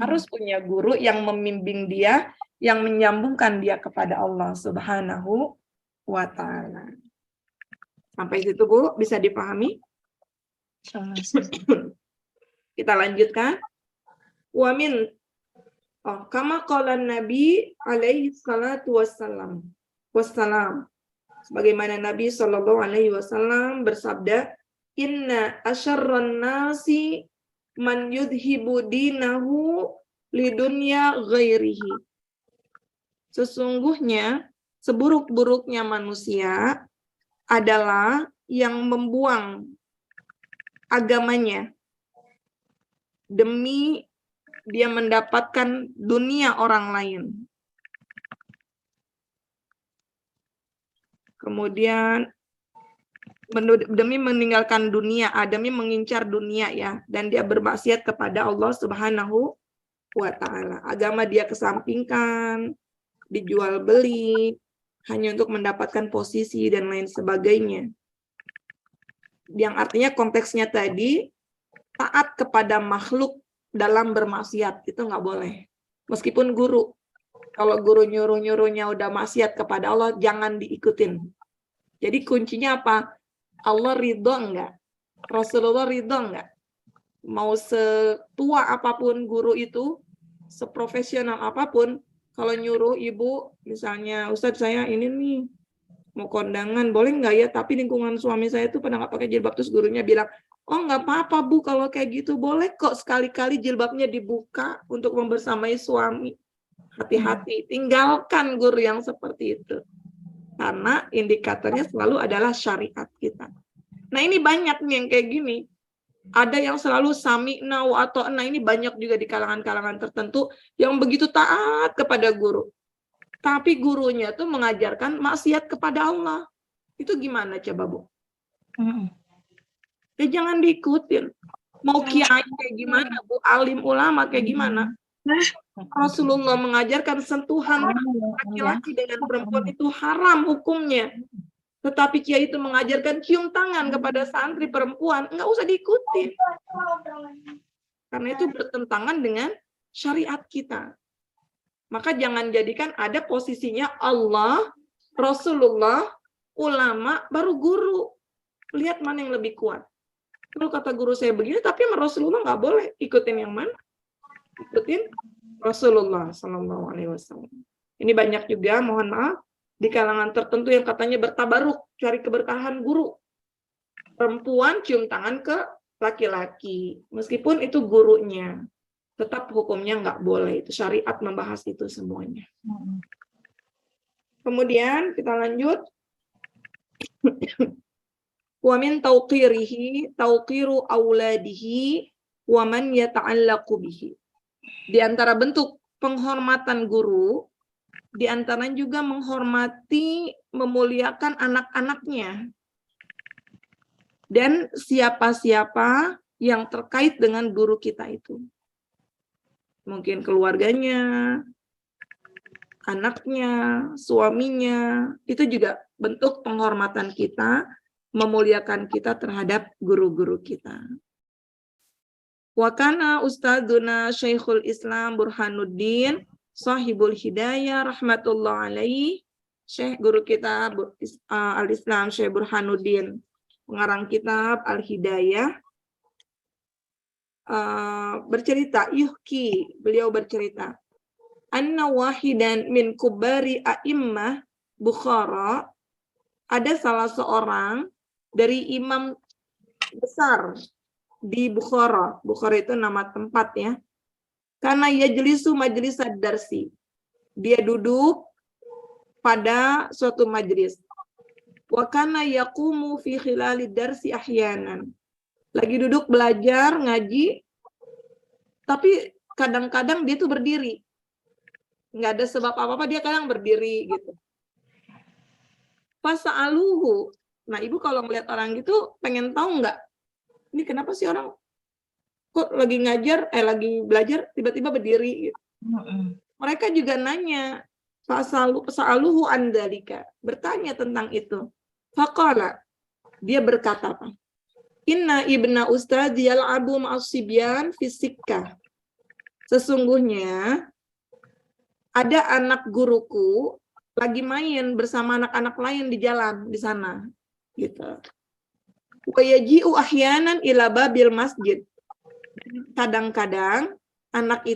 Harus punya guru yang membimbing dia, yang menyambungkan dia kepada Allah Subhanahu wa ta'ala. Sampai situ, Bu, bisa dipahami? Kita lanjutkan. Wa min kama qala Nabi alaihi salatu wassalam. Sebagaimana Nabi sallallahu alaihi wasallam bersabda, inna asyarran nasi man yudhibu dinahu lidunya ghairihi. Sesungguhnya seburuk-buruknya manusia adalah yang membuang agamanya demi dia mendapatkan dunia orang lain. Kemudian demi meninggalkan dunia, demi mengincar dunia ya, dan dia bermaksiat kepada Allah Subhanahu wa Ta'ala. Agama dia kesampingkan, dijual beli hanya untuk mendapatkan posisi dan lain sebagainya. Yang artinya konteksnya tadi taat kepada makhluk dalam bermaksiat itu nggak boleh. Meskipun guru, kalau guru nyuruh-nyuruhnya udah maksiat kepada Allah, jangan diikutin. Jadi kuncinya apa? Allah ridho enggak? Rasulullah ridho enggak? Mau setua apapun guru itu, seprofesional apapun, kalau nyuruh ibu, misalnya, Ustadz saya ini nih, mau kondangan, boleh nggak ya? Tapi lingkungan suami saya itu pada nggak pakai jilbab, terus gurunya bilang, oh nggak apa-apa Bu, kalau kayak gitu boleh kok sekali-kali jilbabnya dibuka untuk membersamai suami. Hati-hati, tinggalkan guru yang seperti itu. Karena indikatornya selalu adalah syariat kita. Nah ini banyak nih yang kayak gini. Ada yang selalu sami'na wa ata'na, ini banyak juga di kalangan-kalangan tertentu yang begitu taat kepada guru. Tapi gurunya tuh mengajarkan maksiat kepada Allah. Itu gimana coba Bu? Ya jangan diikutin. Mau kiai kayak gimana Bu? Alim ulama kayak gimana? Rasulullah mengajarkan sentuhan laki-laki dengan perempuan itu haram hukumnya. Tetapi kiai itu mengajarkan cium tangan kepada santri perempuan, nggak usah diikuti. Karena itu bertentangan dengan syariat kita. Maka jangan jadikan ada posisinya Allah, Rasulullah, ulama, baru guru. Lihat mana yang lebih kuat. Kalau kata guru saya begini, tapi Rasulullah nggak boleh. Ikutin yang mana? Ikutin Rasulullah SAW. Ini banyak juga, mohon maaf, di kalangan tertentu yang katanya bertabaruk, cari keberkahan guru. Perempuan cium tangan ke laki-laki, meskipun itu gurunya. Tetap hukumnya nggak boleh, itu syariat membahas itu semuanya. Kemudian kita lanjut. Wa min tauqirihi tauqiru auladihi wa man yata'allaqu bihi. Di antara bentuk penghormatan guru, di antaranya juga menghormati, memuliakan anak-anaknya. Dan siapa-siapa yang terkait dengan guru kita itu. Mungkin keluarganya, anaknya, suaminya, itu juga bentuk penghormatan kita, memuliakan kita terhadap guru-guru kita. Wa kana ustadzuna Syekhul Islam Burhanuddin Sahibul Hidayah rahmatullah alaihi, Syekh guru kita Al-Islam Syekh Burhanuddin, pengarang kitab Al-Hidayah, bercerita, beliau bercerita, anna wahidan min kubari a'immah Bukhara, ada salah seorang dari imam besar di Bukhara. Bukhara itu nama tempat ya. Karena yajlisu majlis ad-darsi. Dia duduk pada suatu majlis. Wa kana yaqumu fi khilali darsi ahyanan. Lagi duduk belajar, ngaji, tapi kadang-kadang dia tuh berdiri. Nggak ada sebab apa-apa, dia kadang berdiri gitu. Fasa'aluhu. Nah, ibu kalau melihat orang gitu, pengen tahu nggak? Ini kenapa sih orang kok lagi ngajar, lagi belajar, tiba-tiba berdiri gitu. Mereka juga nanya, fasa'aluhu andalika, bertanya tentang itu. Faqala, dia berkata apa? Inna ibna ustadzi yal'abu ma'as-sibyan fisikah. Sesungguhnya ada anak guruku lagi main bersama anak-anak lain di jalan di sana gitu. Wa yaji'u ahyanan ila babil masjid. Kadang-kadang anak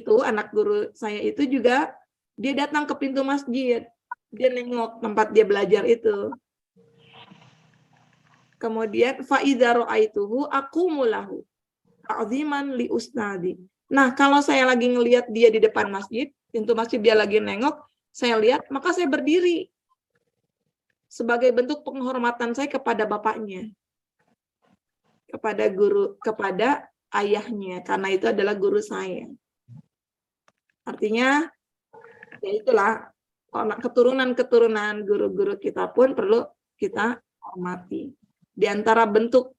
guru saya itu juga dia datang ke pintu masjid. Dia nengok tempat dia belajar itu. Kemudian fa idza ra'aituhu aqumu lahu. ta'ziman li ustadi. Nah, kalau saya lagi ngelihat dia di depan masjid, pintu masjid dia lagi nengok, saya lihat, maka saya berdiri sebagai bentuk penghormatan saya kepada bapaknya, kepada guru, kepada ayahnya, karena itu adalah guru saya. Artinya, ya itulah, keturunan-keturunan guru-guru kita pun perlu kita hormati. Di antara bentuk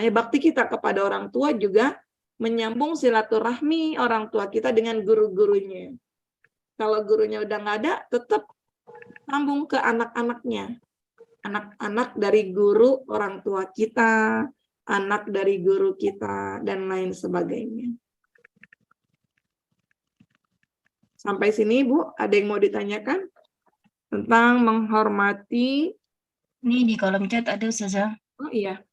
bakti kita kepada orang tua juga menyambung silaturahmi orang tua kita dengan guru-gurunya. Kalau gurunya udah nggak ada, tetap sambung ke anak-anaknya. Anak-anak dari guru orang tua kita, anak dari guru kita, dan lain sebagainya. Sampai sini, Bu, ada yang mau ditanyakan? Tentang menghormati. Ini di kolom chat ada Ustazah. Oh iya.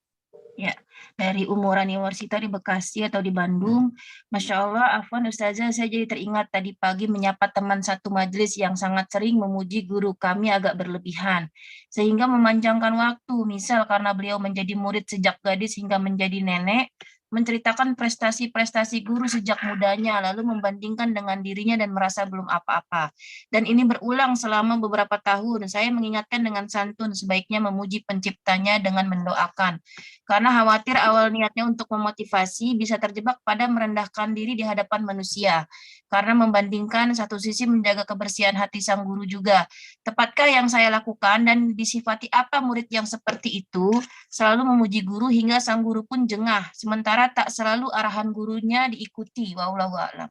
Ya, dari Umuran Universitas di Bekasi atau di Bandung. Masya Allah, Afwan Ustazah, saya jadi teringat tadi pagi menyapa teman satu majelis yang sangat sering memuji guru kami agak berlebihan. Sehingga memanjangkan waktu, misal karena beliau menjadi murid sejak gadis hingga menjadi nenek, menceritakan prestasi-prestasi guru sejak mudanya, lalu membandingkan dengan dirinya dan merasa belum apa-apa. Dan ini berulang selama beberapa tahun. Saya mengingatkan dengan santun, sebaiknya memuji penciptanya dengan mendoakan. Karena khawatir awal niatnya untuk memotivasi bisa terjebak pada merendahkan diri di hadapan manusia. Karena membandingkan satu sisi menjaga kebersihan hati sang guru juga. Tepatkah yang saya lakukan dan disifati apa murid yang seperti itu, selalu memuji guru hingga sang guru pun jengah, sementara tak selalu arahan gurunya diikuti. Wallahu a'lam.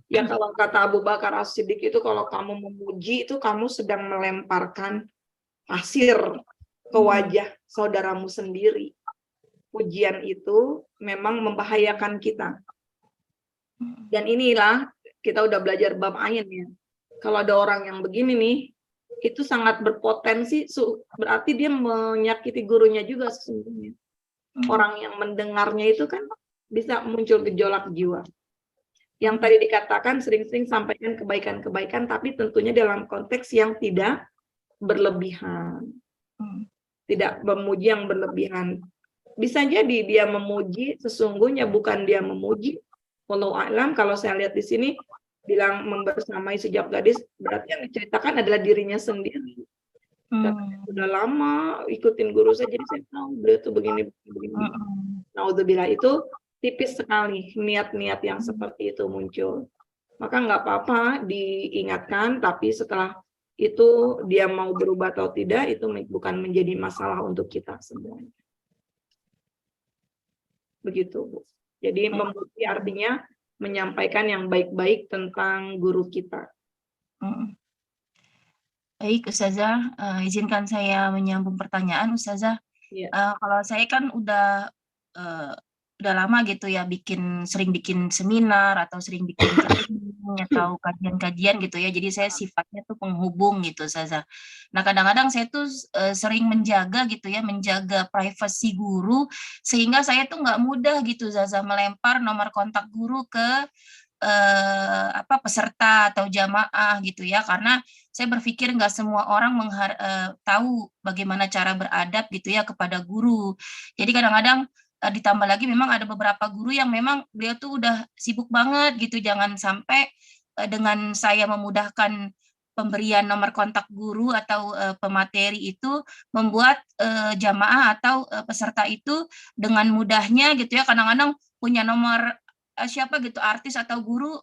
Ya kalau kata Abu Bakar As-Siddiq itu, kalau kamu memuji itu kamu sedang melemparkan pasir ke wajah saudaramu sendiri. Pujian itu memang membahayakan kita. Dan inilah kita udah belajar bab ain ya. Kalau ada orang yang begini nih, itu sangat berpotensi, berarti dia menyakiti gurunya juga sesungguhnya. Orang yang mendengarnya itu kan bisa muncul gejolak jiwa. Yang tadi dikatakan sering-sering sampaikan kebaikan-kebaikan, tapi tentunya dalam konteks yang tidak berlebihan. Tidak memuji yang berlebihan. Bisa jadi dia memuji, sesungguhnya bukan dia memuji. Wallahu a'lam, kalau saya lihat di sini, bilang membersamai sejak gadis, berarti yang diceritakan adalah dirinya sendiri. Udah lama ikutin guru saya, jadi saya tahu beliau tuh begini. Naudzubillah, itu tipis sekali niat-niat yang seperti itu muncul. Maka nggak apa-apa diingatkan, tapi setelah itu dia mau berubah atau tidak, itu bukan menjadi masalah untuk kita semua. Begitu, Bu. Jadi memuji artinya menyampaikan yang baik-baik tentang guru kita. Baik, Ustazah, izinkan saya menyambung pertanyaan, Ustazah. Ya. Kalau saya kan udah lama gitu ya, sering bikin seminar atau sering bikin training atau kajian-kajian gitu ya. Jadi saya sifatnya tuh penghubung gitu, Ustazah. Nah, kadang-kadang saya tuh sering menjaga gitu ya, menjaga privasi guru, sehingga saya tuh nggak mudah gitu, Ustazah, melempar nomor kontak guru ke peserta atau jamaah gitu ya, karena saya berpikir nggak semua orang tahu bagaimana cara beradab gitu ya kepada guru. Jadi kadang-kadang ditambah lagi memang ada beberapa guru yang memang beliau tuh udah sibuk banget gitu, jangan sampai dengan saya memudahkan pemberian nomor kontak guru atau pemateri itu membuat jamaah atau peserta itu dengan mudahnya gitu ya, kadang-kadang punya nomor siapa gitu, artis atau guru,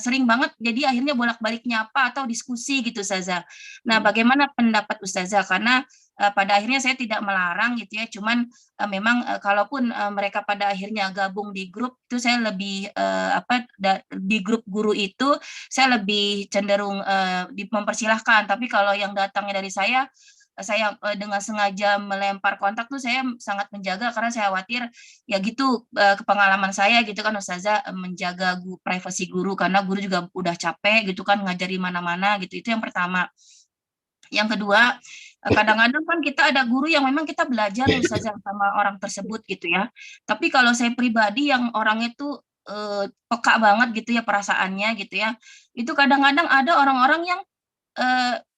sering banget jadi akhirnya bolak-balik nyapa atau diskusi gitu, Ustazah. Nah, bagaimana pendapat Ustazah? Karena pada akhirnya saya tidak melarang gitu ya, cuman memang kalaupun mereka pada akhirnya gabung di grup itu, saya lebih di grup guru itu saya lebih cenderung mempersilahkan. Tapi kalau yang datangnya dari saya dengan sengaja melempar kontak tuh saya sangat menjaga, karena saya khawatir ya gitu, kepengalaman saya gitu kan, Ustazah, menjaga privasi guru, karena guru juga udah capek gitu kan ngajari mana-mana gitu. Itu yang pertama. Yang kedua, kadang-kadang kan kita ada guru yang memang kita belajar Ustazah sama orang tersebut gitu ya. Tapi kalau saya pribadi yang orangnya tuh peka banget gitu ya perasaannya gitu ya, itu kadang-kadang ada orang-orang yang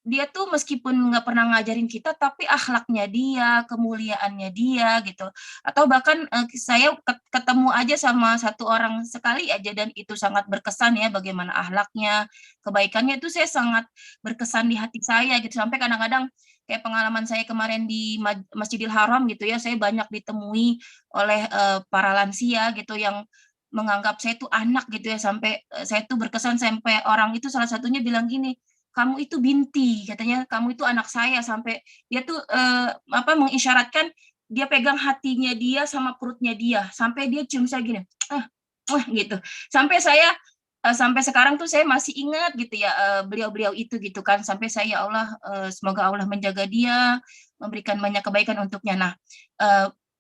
dia tuh meskipun nggak pernah ngajarin kita, tapi akhlaknya dia, kemuliaannya dia gitu. Atau bahkan saya ketemu aja sama satu orang sekali aja dan itu sangat berkesan ya bagaimana akhlaknya, kebaikannya itu saya sangat berkesan di hati saya gitu. Sampai kadang-kadang kayak pengalaman saya kemarin di Masjidil Haram gitu ya, saya banyak ditemui oleh para lansia gitu yang menganggap saya tuh anak gitu ya, sampai saya tuh berkesan sampai orang itu salah satunya bilang gini, kamu itu binti, katanya kamu itu anak saya, sampai dia tuh mengisyaratkan dia pegang hatinya dia sama perutnya dia, sampai dia cium saya gini, gitu. Sampai saya sampai sekarang tuh saya masih ingat gitu ya beliau-beliau itu gitu kan, sampai saya ya Allah semoga Allah menjaga dia, memberikan banyak kebaikan untuknya. Nah,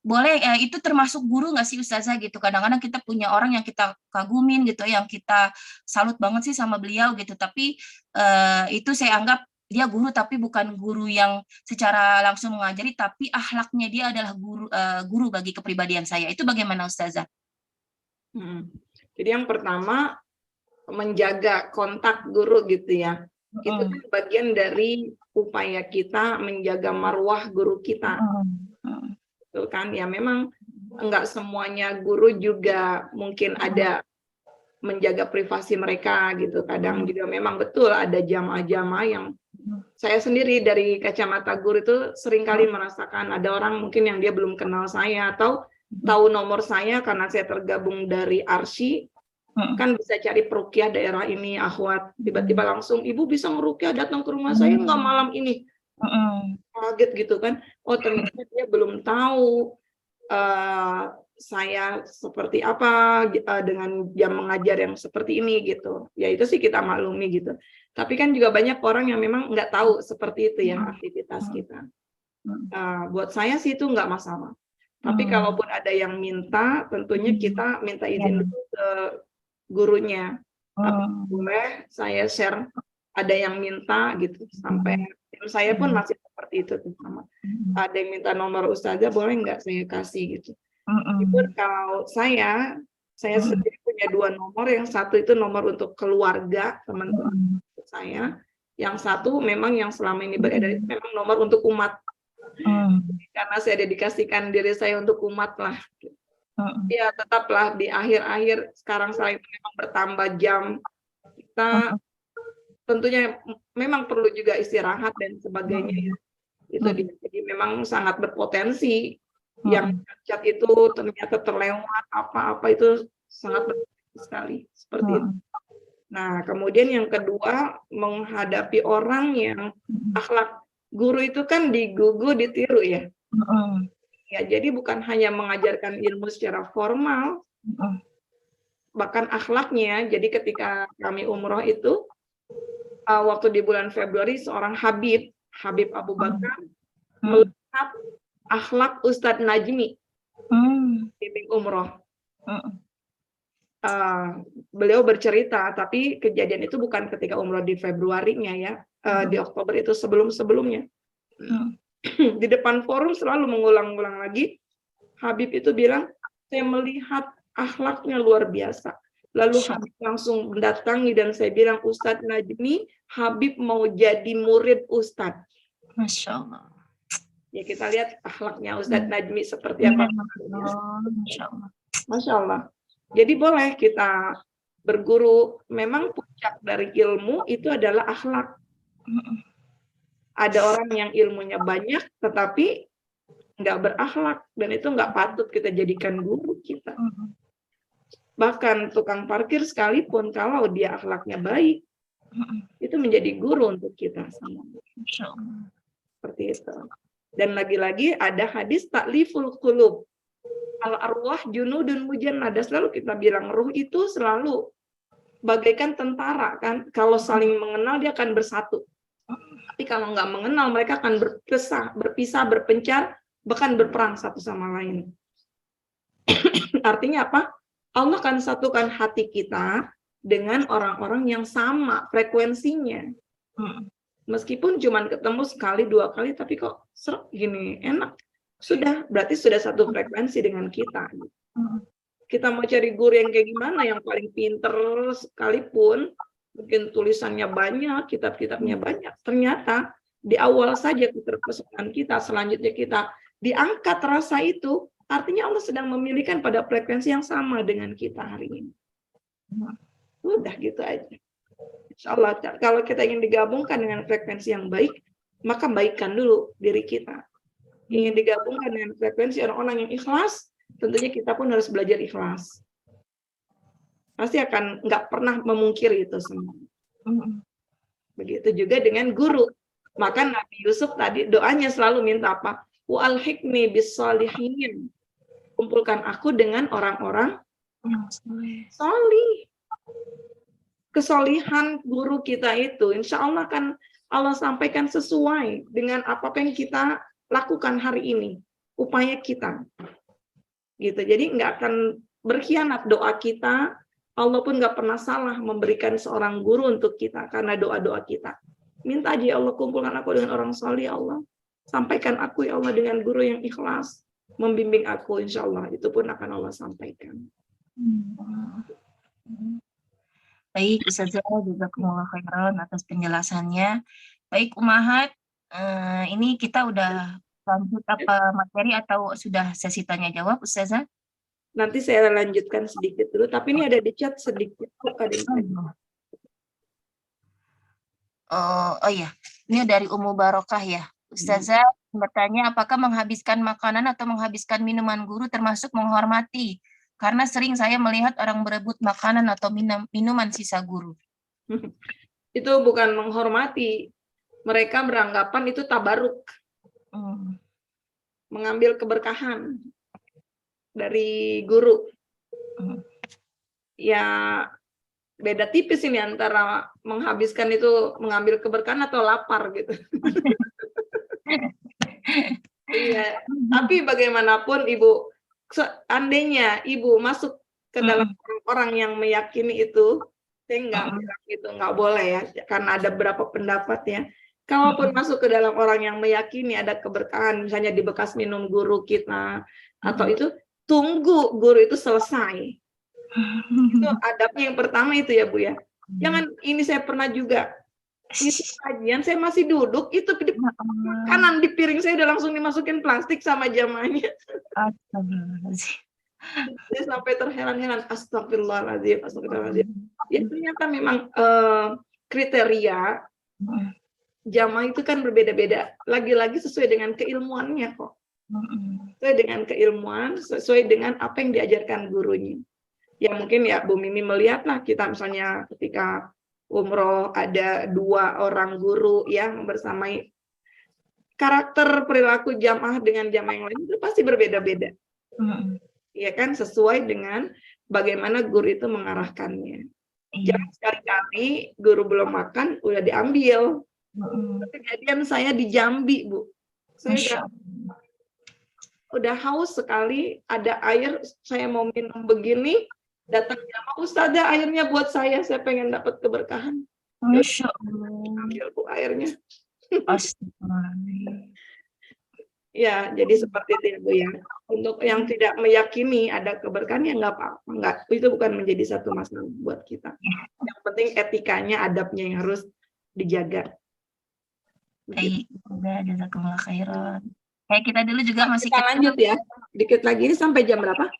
boleh itu termasuk guru nggak sih Ustazah gitu? Kadang-kadang kita punya orang yang kita kagumin gitu, yang kita salut banget sih sama beliau gitu, tapi itu saya anggap dia guru tapi bukan guru yang secara langsung mengajari, tapi akhlaknya dia adalah guru bagi kepribadian saya. Itu bagaimana Ustazah? Jadi yang pertama menjaga kontak guru gitu ya. Itu kan bagian dari upaya kita menjaga marwah guru kita. Betul kan? Ya memang enggak semuanya guru juga mungkin ada menjaga privasi mereka gitu. Kadang juga memang betul ada jamaah-jamaah yang saya sendiri dari kacamata guru itu seringkali merasakan ada orang mungkin yang dia belum kenal saya atau tahu nomor saya karena saya tergabung dari Arsi, kan bisa cari peruqyah daerah ini, akhwat, tiba-tiba langsung, ibu bisa ngeruqyah datang ke rumah saya nggak malam ini? Kaget gitu kan, oh ternyata dia belum tahu saya seperti apa dengan jam mengajar yang seperti ini gitu. Ya itu sih kita maklumi gitu. Tapi kan juga banyak orang yang memang nggak tahu seperti itu ya aktivitas kita. Buat saya sih itu nggak masalah. Tapi kalaupun ada yang minta, tentunya kita minta izin dulu ke gurunya. Boleh saya share, ada yang minta gitu, sampai saya pun masih seperti itu sama. Ada yang minta nomor ustazah, boleh nggak saya kasih gitu. Meskipun kalau saya sendiri punya 2 nomor, yang satu itu nomor untuk keluarga teman-teman saya, yang satu memang yang selama ini beredar itu memang nomor untuk umat. Karena saya dedikasikan diri saya untuk umat lah. Ya tetaplah di akhir-akhir sekarang saya memang bertambah jam, kita tentunya memang perlu juga istirahat dan sebagainya. Itu jadi memang sangat berpotensi. Yang chat itu ternyata terlewat apa-apa itu sangat berpotensi sekali seperti itu. Nah, kemudian yang kedua, menghadapi orang yang akhlak guru itu kan digugu, ditiru ya. Ya, jadi bukan hanya mengajarkan ilmu secara formal, bahkan akhlaknya. Jadi ketika kami umroh itu, waktu di bulan Februari, seorang Habib Abu Bakar melihat akhlak Ustadz Najmi bimbing umroh. Beliau bercerita, tapi kejadian itu bukan ketika umroh di Februarinya ya, di Oktober itu sebelum-sebelumnya. Di depan forum selalu mengulang-ulang lagi, Habib itu bilang, saya melihat akhlaknya luar biasa. Lalu Habib langsung mendatangi dan saya bilang, Ustadz Najmi, Habib mau jadi murid Ustadz. Masya Allah. Ya kita lihat akhlaknya Ustadz Najmi seperti apa. Masya Allah. Masya Allah. Jadi boleh kita berguru, memang puncak dari ilmu itu adalah akhlak. Ada orang yang ilmunya banyak tetapi nggak berakhlak, dan itu nggak patut kita jadikan guru kita. Bahkan tukang parkir sekalipun kalau dia akhlaknya baik, itu menjadi guru untuk kita sama. Seperti itu. Dan lagi-lagi ada hadis takliful qulub. Al-arwah junudun mujannada, selalu kita bilang ruh itu selalu bagaikan tentara kan, kalau saling mengenal dia akan bersatu. Tapi kalau nggak mengenal mereka akan berpisah, berpencar, bahkan berperang satu sama lain. Artinya apa? Allah akan satukan hati kita dengan orang-orang yang sama frekuensinya. Meskipun cuma ketemu sekali, 2 kali, tapi kok serem gini, enak. Sudah, berarti sudah satu frekuensi dengan kita. Kita mau cari guru yang kayak gimana, yang paling pinter sekalipun, mungkin tulisannya banyak, kitab-kitabnya banyak. Ternyata di awal saja keterpesanan kita, selanjutnya kita diangkat rasa itu, artinya Allah sedang memilihkan pada frekuensi yang sama dengan kita hari ini. Udah gitu aja. Insya Allah, kalau kita ingin digabungkan dengan frekuensi yang baik, maka baikkan dulu diri kita. Ingin digabungkan dengan frekuensi orang-orang yang ikhlas, tentunya kita pun harus belajar ikhlas. Pasti akan nggak pernah memungkiri itu semua. Begitu juga dengan guru. Maka Nabi Yusuf tadi doanya selalu minta apa? Wa alhiqni bis-shalihin. Kumpulkan aku dengan orang-orang solih. Kesolihan guru kita itu, insya Allah kan Allah sampaikan sesuai dengan apa yang kita lakukan hari ini, upaya kita. Gitu. Jadi nggak akan berkhianat doa kita. Allah pun nggak pernah salah memberikan seorang guru untuk kita karena doa-doa kita. Minta aja ya Allah, kumpulkan aku dengan orang soleh, ya Allah. Sampaikan aku ya Allah dengan guru yang ikhlas, membimbing aku, insya Allah. Itu pun akan Allah sampaikan. Baik, Ustazah, jazakumullah khairan atas penjelasannya. Baik, Ummahat, ini kita udah lanjut apa materi atau sudah sesi tanya jawab, Ustazah? Nanti saya lanjutkan sedikit dulu, tapi ini ada di chat sedikit. Oh iya, ini dari Ummu Barokah ya. Ustazah bertanya, apakah menghabiskan makanan atau menghabiskan minuman guru termasuk menghormati? Karena sering saya melihat orang berebut makanan atau minuman sisa guru. Itu bukan menghormati. Mereka beranggapan itu tabaruk. Mengambil keberkahan dari guru. Ya beda tipis ini antara menghabiskan itu mengambil keberkahan atau lapar gitu. Iya, tapi bagaimanapun Ibu, seandainya Ibu masuk ke dalam orang yang meyakini itu, saya nggak bilang itu nggak boleh ya, karena ada beberapa pendapat ya. Kalaupun masuk ke dalam orang yang meyakini ada keberkahan, misalnya di bekas minum guru kita, atau itu, tunggu guru itu selesai. Itu adabnya yang pertama itu ya Bu ya. Jangan, ini saya pernah juga, itu kajian saya masih duduk, itu makanan di piring saya udah langsung dimasukin plastik sama jamaahnya. Saya sampai terheran-heran, astagfirullahaladzim, astagfirullahaladzim. Ya ternyata memang kriteria jamaah itu kan berbeda-beda. Lagi-lagi sesuai dengan keilmuannya kok. Sesuai dengan keilmuan, sesuai dengan apa yang diajarkan gurunya. Ya mungkin ya Bu Mimi melihatlah kita misalnya ketika umroh ada 2 orang guru yang bersamai, karakter perilaku jamaah dengan jamaah yang lain itu pasti berbeda-beda. Ya kan, sesuai dengan bagaimana guru itu mengarahkannya. Jangan sekali-kali guru belum makan udah diambil. Kejadian saya di Jambi, Bu. Saya udah haus sekali, ada air, saya mau minum begini, datang jamaah, Ustazah airnya buat saya pengen dapat keberkahan. Masya Allah. Ambil Bu airnya. Astagfirullahaladzim. Ya, jadi seperti itu ya Bu ya. Untuk yang tidak meyakini ada keberkahan ya nggak apa-apa, nggak, itu bukan menjadi satu masalah buat kita. Yang penting etikanya, adabnya yang harus dijaga. Baik, udah jazakumullah khairan. Kayak kita dulu juga masih Kita lanjut ya. Dikit lagi, ini sampai jam berapa?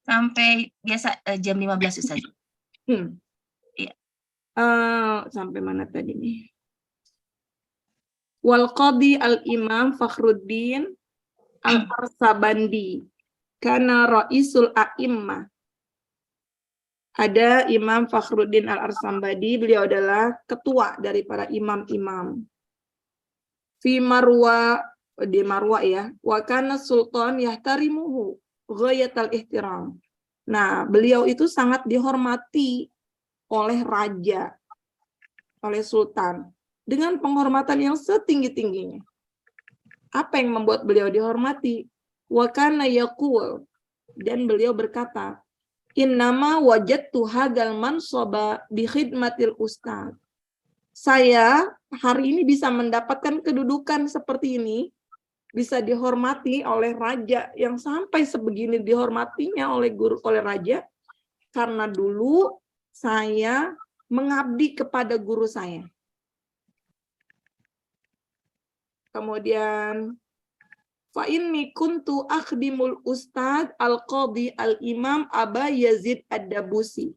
sampai biasa jam 15 Ustaz. Iya. Sampai mana tadi nih? Wal qadi al-imam Fakhruddin al-Arsabandi kana raisul a'immah. Ada Imam Fakhruddin al-Arsabandi, beliau adalah ketua dari para imam-imam. Fi Marwa, di Marwa ya, wa kana sultan yahtarimuhu ghayatal ihtiram. Nah, beliau itu sangat dihormati oleh raja, oleh sultan, dengan penghormatan yang setinggi-tingginya. Apa yang membuat beliau dihormati? Wa kana yaqul, dan beliau berkata, innama wajadtu hadzal mansaba bi khidmatil ustaz. Saya hari ini bisa mendapatkan kedudukan seperti ini, bisa dihormati oleh raja, yang sampai sebegini dihormatinya oleh guru, oleh raja, karena dulu saya mengabdi kepada guru saya. Kemudian fa inni kuntu akhdimul ustadz al-qadhi al-imam Aba Yazid ad-Dabusi.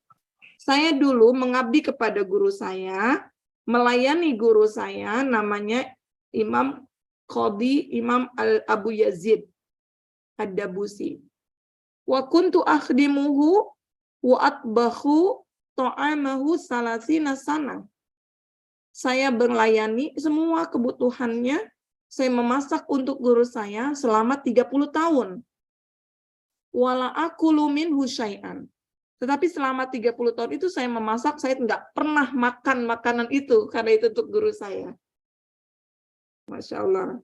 Saya dulu mengabdi kepada guru saya, melayani guru saya namanya Imam Qadhi Imam Abu Yazid ad-Dabusi. Wa kuntu akhdimuhu wa atbahu ta'amahu salasina sana. Saya melayani semua kebutuhannya. Saya memasak untuk guru saya selama 30 tahun. Wala akulu minhu syai'an. Tetapi selama 30 tahun itu saya memasak, saya nggak pernah makan makanan itu, karena itu untuk guru saya. Masya Allah.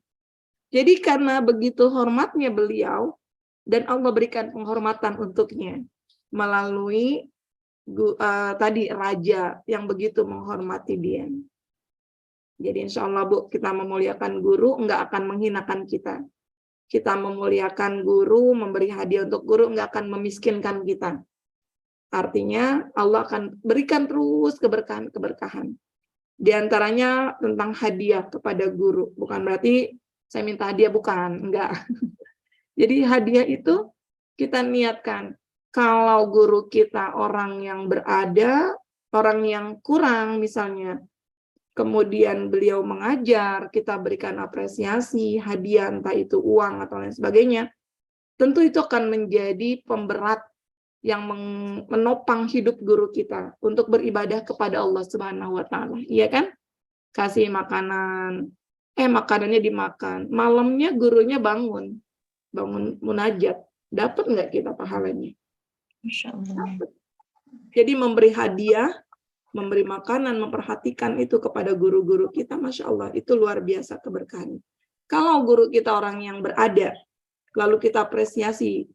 Jadi karena begitu hormatnya beliau, dan Allah berikan penghormatan untuknya, melalui tadi raja yang begitu menghormati dia. Jadi insya Allah Bu, kita memuliakan guru, enggak akan menghinakan kita. Kita memuliakan guru, memberi hadiah untuk guru, enggak akan memiskinkan kita. Artinya Allah akan berikan terus keberkahan. Di antaranya tentang hadiah kepada guru. Bukan berarti saya minta hadiah, bukan. Enggak. Jadi hadiah itu kita niatkan. Kalau guru kita orang yang berada, orang yang kurang misalnya, kemudian beliau mengajar, kita berikan apresiasi, hadiah, entah itu uang atau lain sebagainya, tentu itu akan menjadi pemberat yang menopang hidup guru kita untuk beribadah kepada Allah Subhanahu wa Ta'ala. Iya kan? Kasih makanan, makanannya dimakan, malamnya gurunya bangun munajat, dapat nggak kita pahalanya? Masya Allah. Jadi memberi hadiah, memberi makanan, memperhatikan itu kepada guru-guru kita, Masya Allah, itu luar biasa keberkahan. Kalau guru kita orang yang berada, lalu kita apresiasi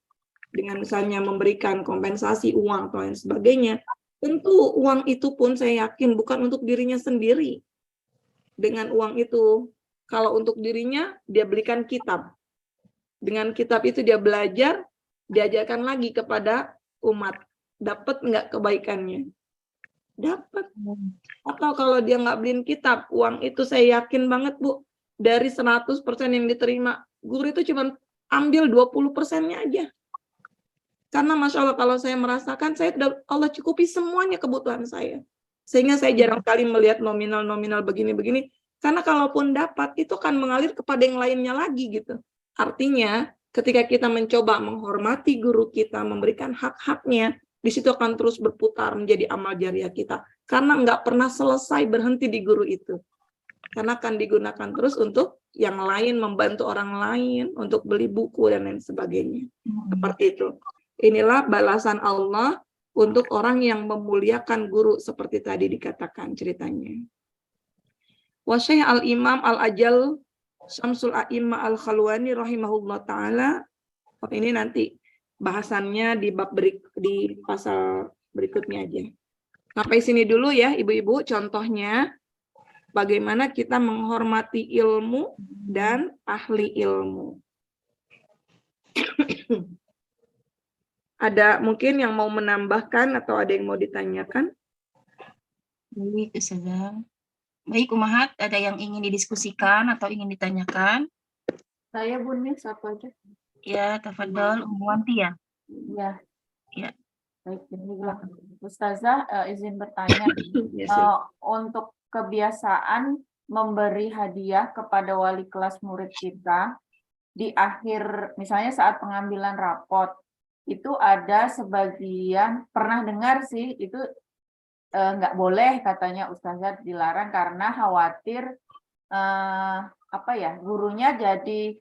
dengan misalnya memberikan kompensasi uang atau lain sebagainya, tentu uang itu pun saya yakin bukan untuk dirinya sendiri. Dengan uang itu, kalau untuk dirinya, dia belikan kitab. Dengan kitab itu dia belajar, diajarkan lagi kepada umat. Dapat nggak kebaikannya? Dapat. Atau kalau dia nggak beliin kitab, uang itu saya yakin banget Bu, dari 100% yang diterima, guru itu cuma ambil 20%-nya aja. Karena Masya Allah kalau saya merasakan, saya Allah cukupi semuanya kebutuhan saya. Sehingga saya jarang kali melihat nominal-nominal begini-begini, karena kalaupun dapat, itu akan mengalir kepada yang lainnya lagi gitu. Artinya, ketika kita mencoba menghormati guru kita, memberikan hak-haknya, di situ akan terus berputar menjadi amal jariah kita. Karena nggak pernah selesai berhenti di guru itu. Karena akan digunakan terus untuk yang lain, membantu orang lain, untuk beli buku, dan lain sebagainya. Seperti itu. Inilah balasan Allah untuk orang yang memuliakan guru, seperti tadi dikatakan ceritanya. Wasyai al-imam al-ajal Syamsul A'imah al-Khalwani rahimahullah ta'ala. Ini nanti bahasannya di bab di pasal berikutnya aja. Sampai sini dulu ya Ibu-ibu, contohnya bagaimana kita menghormati ilmu dan ahli ilmu. Ada mungkin yang mau menambahkan atau ada yang mau ditanyakan? Baik, Ustazah. Baik, Umahat, ada yang ingin didiskusikan atau ingin ditanyakan? Saya Bun nih, satu aja. Ya, tafadhol, Umuwanti ya. Ya. Ya. Baik, Ustazah izin bertanya. Yes, Untuk kebiasaan memberi hadiah kepada wali kelas murid kita di akhir, misalnya saat pengambilan rapot, itu ada sebagian, pernah dengar sih, itu nggak boleh katanya Ustazah, dilarang karena khawatir gurunya jadi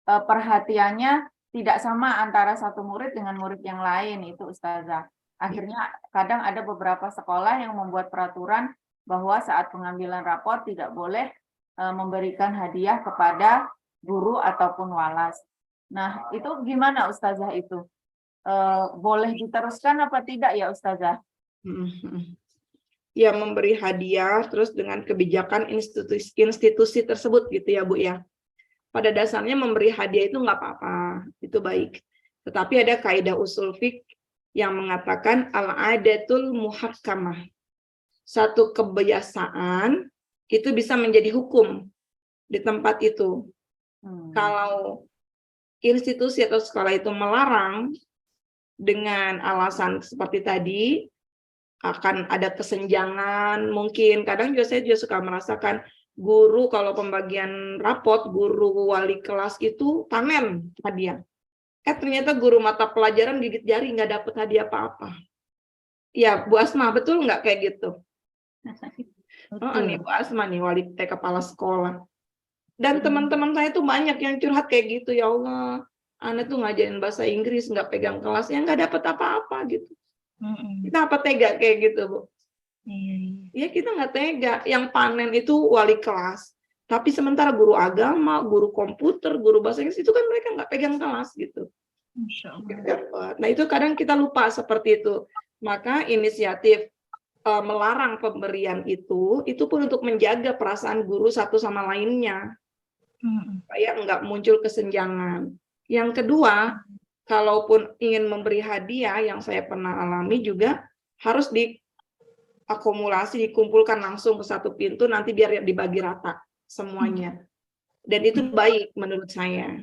perhatiannya tidak sama antara satu murid dengan murid yang lain, itu Ustazah. Akhirnya kadang ada beberapa sekolah yang membuat peraturan bahwa saat pengambilan rapor tidak boleh memberikan hadiah kepada guru ataupun walas. Nah, itu gimana Ustazah itu? Boleh diteruskan apa tidak ya Ustazah? Ya, memberi hadiah terus dengan kebijakan institusi tersebut gitu ya Bu ya. Pada dasarnya memberi hadiah itu nggak apa-apa, itu baik. Tetapi ada kaidah usul fiqh yang mengatakan al-adatul muhakkamah. satu kebiasaan itu bisa menjadi hukum di tempat itu. Kalau institusi atau sekolah itu melarang dengan alasan seperti tadi, akan ada kesenjangan, mungkin kadang juga saya juga suka merasakan guru kalau pembagian rapot, guru wali kelas itu panen hadiah. Ternyata guru mata pelajaran gigit jari nggak dapat hadiah apa-apa. Ya, Bu Asma, betul nggak kayak gitu? Nih Bu Asma nih, wali kepala sekolah. Dan teman-teman saya tuh banyak yang curhat kayak gitu, ya Allah, Anda tuh ngajarin bahasa Inggris, nggak pegang kelas, ya nggak dapat apa-apa gitu. Kita apa tega kayak gitu, Bu? Ya kita nggak tega. Yang panen itu wali kelas. Tapi sementara guru agama, guru komputer, guru bahasa Inggris itu kan mereka nggak pegang kelas gitu. Nah itu kadang kita lupa seperti itu. Maka inisiatif melarang pemberian itu pun untuk menjaga perasaan guru satu sama lainnya. Supaya nggak muncul kesenjangan. Yang kedua, kalaupun ingin memberi hadiah, yang saya pernah alami juga, harus diakumulasi, dikumpulkan langsung ke satu pintu, nanti biar dibagi rata semuanya. Dan itu baik menurut saya.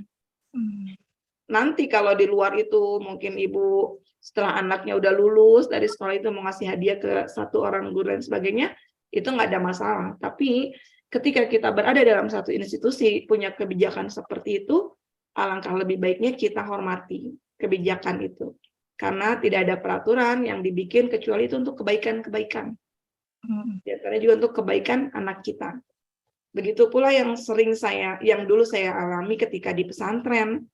Nanti kalau di luar itu, mungkin ibu setelah anaknya udah lulus dari sekolah itu mau ngasih hadiah ke satu orang guru dan sebagainya, itu nggak ada masalah. Tapi ketika kita berada dalam satu institusi, punya kebijakan seperti itu, alangkah lebih baiknya kita hormati kebijakan itu. Karena tidak ada peraturan yang dibikin kecuali itu untuk kebaikan-kebaikan. Biasanya juga untuk kebaikan anak kita. Begitu pula yang dulu saya alami ketika di pesantren,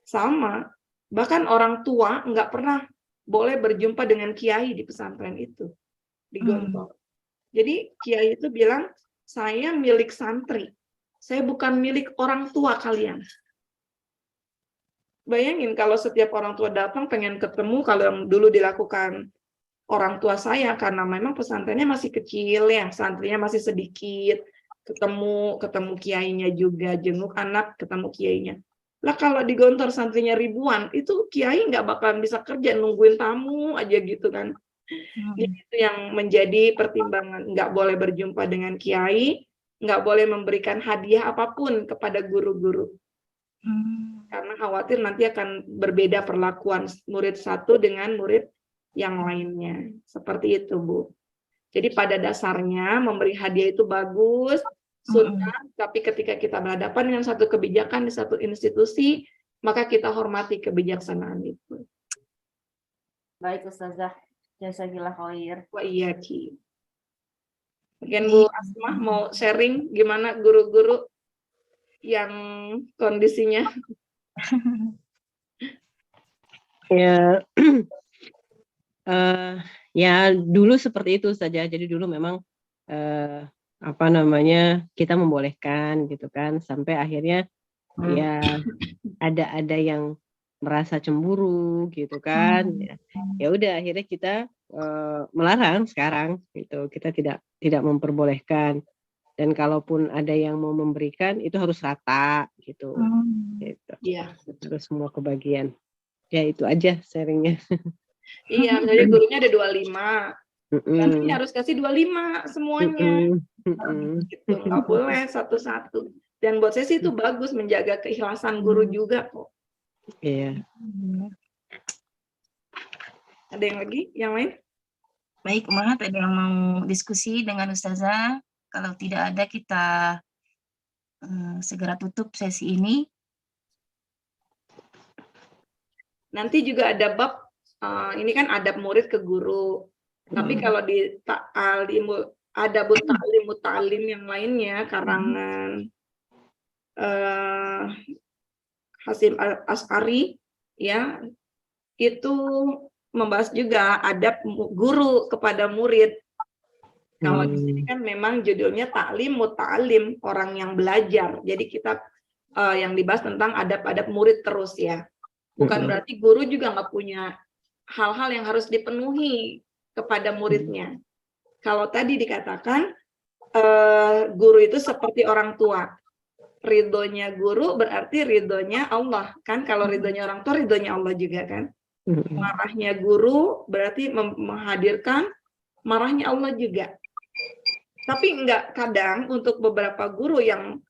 sama. Bahkan orang tua nggak pernah boleh berjumpa dengan kiai di pesantren itu, di Gontor. Jadi kiai itu bilang, saya milik santri, saya bukan milik orang tua kalian. Bayangin kalau setiap orang tua datang pengen ketemu, kalau yang dulu dilakukan orang tua saya, karena memang pesantrennya masih kecil ya, santrinya masih sedikit, ketemu kiainya juga, jenguk anak, ketemu kiainya. Lah kalau di Gontor santrinya ribuan, itu kiai nggak bakalan bisa kerja, nungguin tamu aja gitu kan. Jadi itu yang menjadi pertimbangan, nggak boleh berjumpa dengan kiai, nggak boleh memberikan hadiah apapun kepada guru-guru. Karena khawatir nanti akan berbeda perlakuan murid satu dengan murid yang lainnya. Seperti itu, Bu. Jadi pada dasarnya memberi hadiah itu bagus, sunnah, tapi ketika kita berhadapan dengan satu kebijakan di satu institusi, maka kita hormati kebijaksanaan itu. Baik Ustazah, jazakallah khair. Wa iyaki. Mungkin Bu Asma mau sharing gimana guru-guru yang kondisinya? Ya, ya dulu seperti itu saja. Jadi dulu memang kita membolehkan gitu kan, sampai akhirnya ya ada yang merasa cemburu gitu kan. Ya udah akhirnya kita melarang sekarang gitu. Kita tidak memperbolehkan. Dan kalaupun ada yang mau memberikan itu harus rata gitu. Gitu. Iya. Terus semua kebagian. Ya itu aja sharingnya. Iya, misalnya gurunya ada 25. Nanti harus kasih 25 semuanya. Gitu, nggak boleh satu-satu. Dan buat saya sih itu bagus, menjaga keikhlasan guru juga kok. Iya. Ada yang lagi? Yang lain? Baik, Umahat, ada yang mau diskusi dengan Ustazah? Kalau tidak ada, kita segera tutup sesi ini. Nanti juga ada bab, ini kan adab murid ke guru. Tapi kalau di adabut ta'lim muta'allim yang lainnya, karangan Hasim Asy'ari ya, itu membahas juga adab guru kepada murid. Kalau di sini kan memang judulnya ta'lim muta'allim, orang yang belajar. Jadi kita yang dibahas tentang adab-adab murid terus ya. Bukan berarti guru juga nggak punya hal-hal yang harus dipenuhi kepada muridnya. Kalau tadi dikatakan guru itu seperti orang tua. Ridhonya guru berarti ridhonya Allah. Kan kalau ridhonya orang tua, ridhonya Allah juga kan. Marahnya guru berarti menghadirkan marahnya Allah juga. Tapi enggak, kadang untuk beberapa guru yang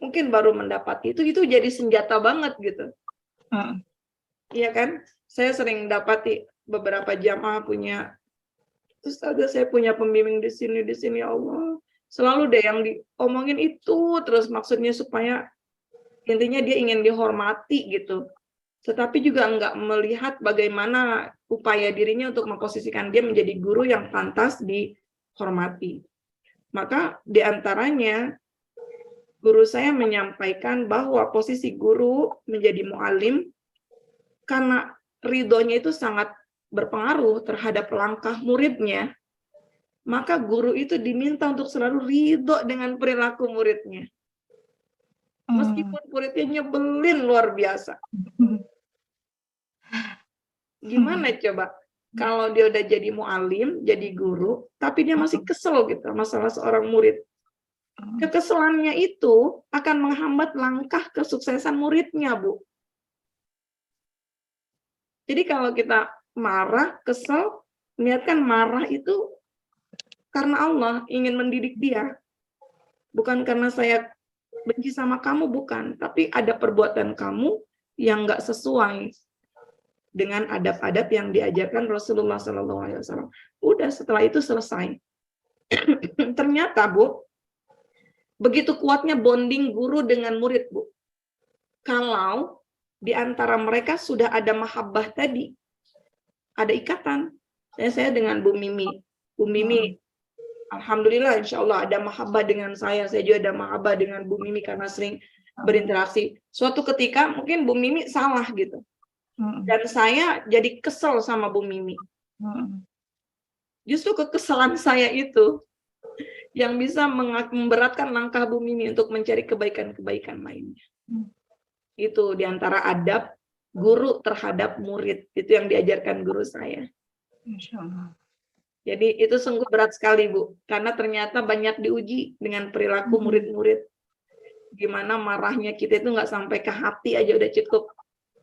mungkin baru mendapat itu jadi senjata banget gitu. Iya kan? Saya sering dapati beberapa jamaah punya, Ustazah saya punya pembimbing di sini ya Allah. Selalu deh yang diomongin itu terus, maksudnya supaya intinya dia ingin dihormati gitu. Tetapi juga enggak melihat bagaimana upaya dirinya untuk memposisikan dia menjadi guru yang pantas dihormati. Maka diantaranya guru saya menyampaikan bahwa posisi guru menjadi mu'alim karena ridhonya itu sangat berpengaruh terhadap langkah muridnya, maka guru itu diminta untuk selalu ridho dengan perilaku muridnya. Meskipun muridnya nyebelin luar biasa. Gimana coba? Kalau dia udah jadi mu'alim, jadi guru, tapi dia masih kesel gitu masalah seorang murid. Kekesalannya itu akan menghambat langkah kesuksesan muridnya, Bu. Jadi kalau kita marah, kesel, niatkan marah itu karena Allah ingin mendidik dia. Bukan karena saya benci sama kamu, bukan. Tapi ada perbuatan kamu yang nggak sesuai dengan adab-adab yang diajarkan Rasulullah SAW. Udah, setelah itu selesai. Ternyata, Bu, begitu kuatnya bonding guru dengan murid, Bu. Kalau di antara mereka sudah ada mahabbah tadi, ada ikatan. Saya dengan Bu Mimi. Bu Mimi, alhamdulillah, insya Allah ada mahabbah dengan saya juga ada mahabbah dengan Bu Mimi karena sering berinteraksi. Suatu ketika mungkin Bu Mimi salah gitu. Dan saya jadi kesel sama Bu Mimi. Justru kekesalan saya itu yang bisa memberatkan langkah Bu Mimi untuk mencari kebaikan-kebaikan lainnya. Itu diantara adab guru terhadap murid. Itu yang diajarkan guru saya. Insya Allah. Jadi itu sungguh berat sekali, Bu. Karena ternyata banyak diuji dengan perilaku murid-murid. Gimana marahnya kita itu nggak sampai ke hati aja udah cukup.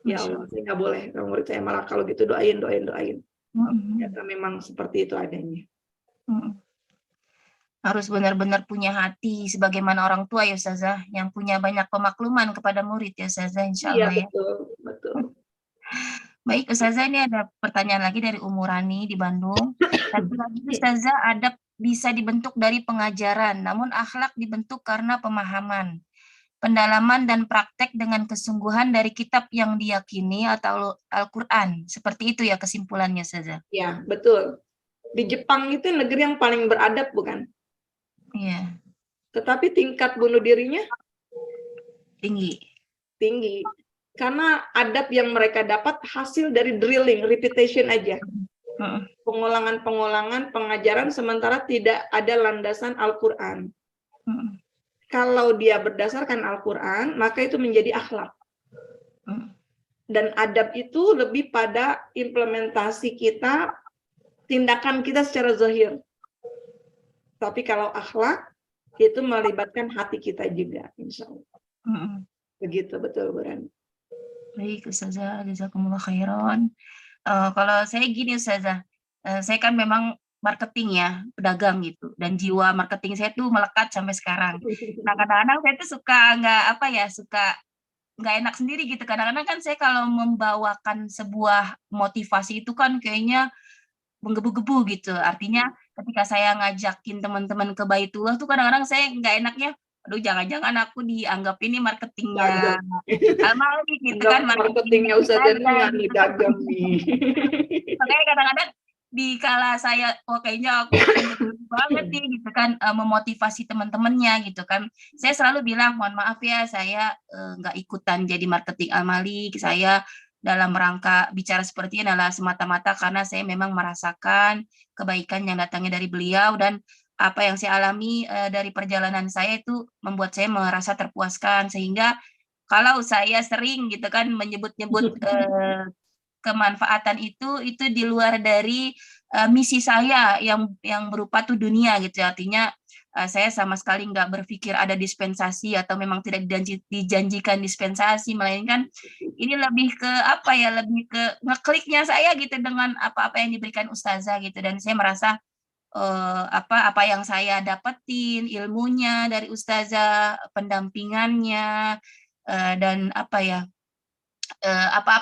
Ya Allah, saya nggak boleh. Kalau murid saya malah kalau gitu doain. Ternyata memang seperti itu adanya. Harus benar-benar punya hati sebagaimana orang tua ya Ustazah, yang punya banyak pemakluman kepada murid ya Ustazah, insya Allah ya. Betul. Baik Ustazah, ini ada pertanyaan lagi dari Umurani di Bandung. Lagi Ustazah, adab bisa dibentuk dari pengajaran, namun akhlak dibentuk karena pemahaman, pendalaman dan praktek dengan kesungguhan dari kitab yang diyakini atau Al-Quran. Seperti itu ya kesimpulannya Ustazah. Ya, betul. Di Jepang itu negeri yang paling beradab, bukan? Iya. Tetapi tingkat bunuh dirinya tinggi. Karena adab yang mereka dapat hasil dari drilling, repetition aja. Pengulangan, pengajaran, sementara tidak ada landasan Al-Quran. Kalau dia berdasarkan Al-Quran, maka itu menjadi akhlak. Dan adab itu lebih pada implementasi kita, tindakan kita secara zahir. Tapi kalau akhlak, itu melibatkan hati kita juga, insya Allah. Begitu, betul, Bu Rani. Baik, Ustazah, jazakumullah khairan. Kalau saya gini, Ustazah, saya kan memang marketing ya, pedagang gitu, dan jiwa marketing saya tuh melekat sampai sekarang. Nah, kadang-kadang saya tuh suka nggak enak sendiri gitu. Kadang-kadang kan saya kalau membawakan sebuah motivasi itu kan kayaknya menggebu-gebu gitu. Artinya ketika saya ngajakin teman-teman ke Baitullah tuh kadang-kadang saya nggak enaknya, aduh jangan-jangan aku dianggap ini marketingnya Al-Mali gitu kan. Marketingnya Ustazah ini dagang nih. Makanya kadang-kadang di kala saya, kayaknya aku banget nih gitu kan, memotivasi teman-temannya gitu kan. Saya selalu bilang, mohon maaf ya, saya nggak ikutan jadi marketing Al-Mali. Saya dalam rangka bicara seperti ini adalah semata-mata karena saya memang merasakan kebaikan yang datangnya dari beliau, dan apa yang saya alami dari perjalanan saya itu membuat saya merasa terpuaskan, sehingga kalau saya sering gitu kan menyebut-nyebut kemanfaatan itu di luar dari misi saya yang berupa tuh dunia gitu. Artinya saya sama sekali nggak berpikir ada dispensasi atau memang tidak dijanjikan dispensasi, melainkan ini lebih ke apa ya, lebih ke ngekliknya saya gitu dengan apa-apa yang diberikan Ustazah gitu. Dan saya merasa apa yang saya dapetin, ilmunya dari ustazah, pendampingannya, dan apa-apa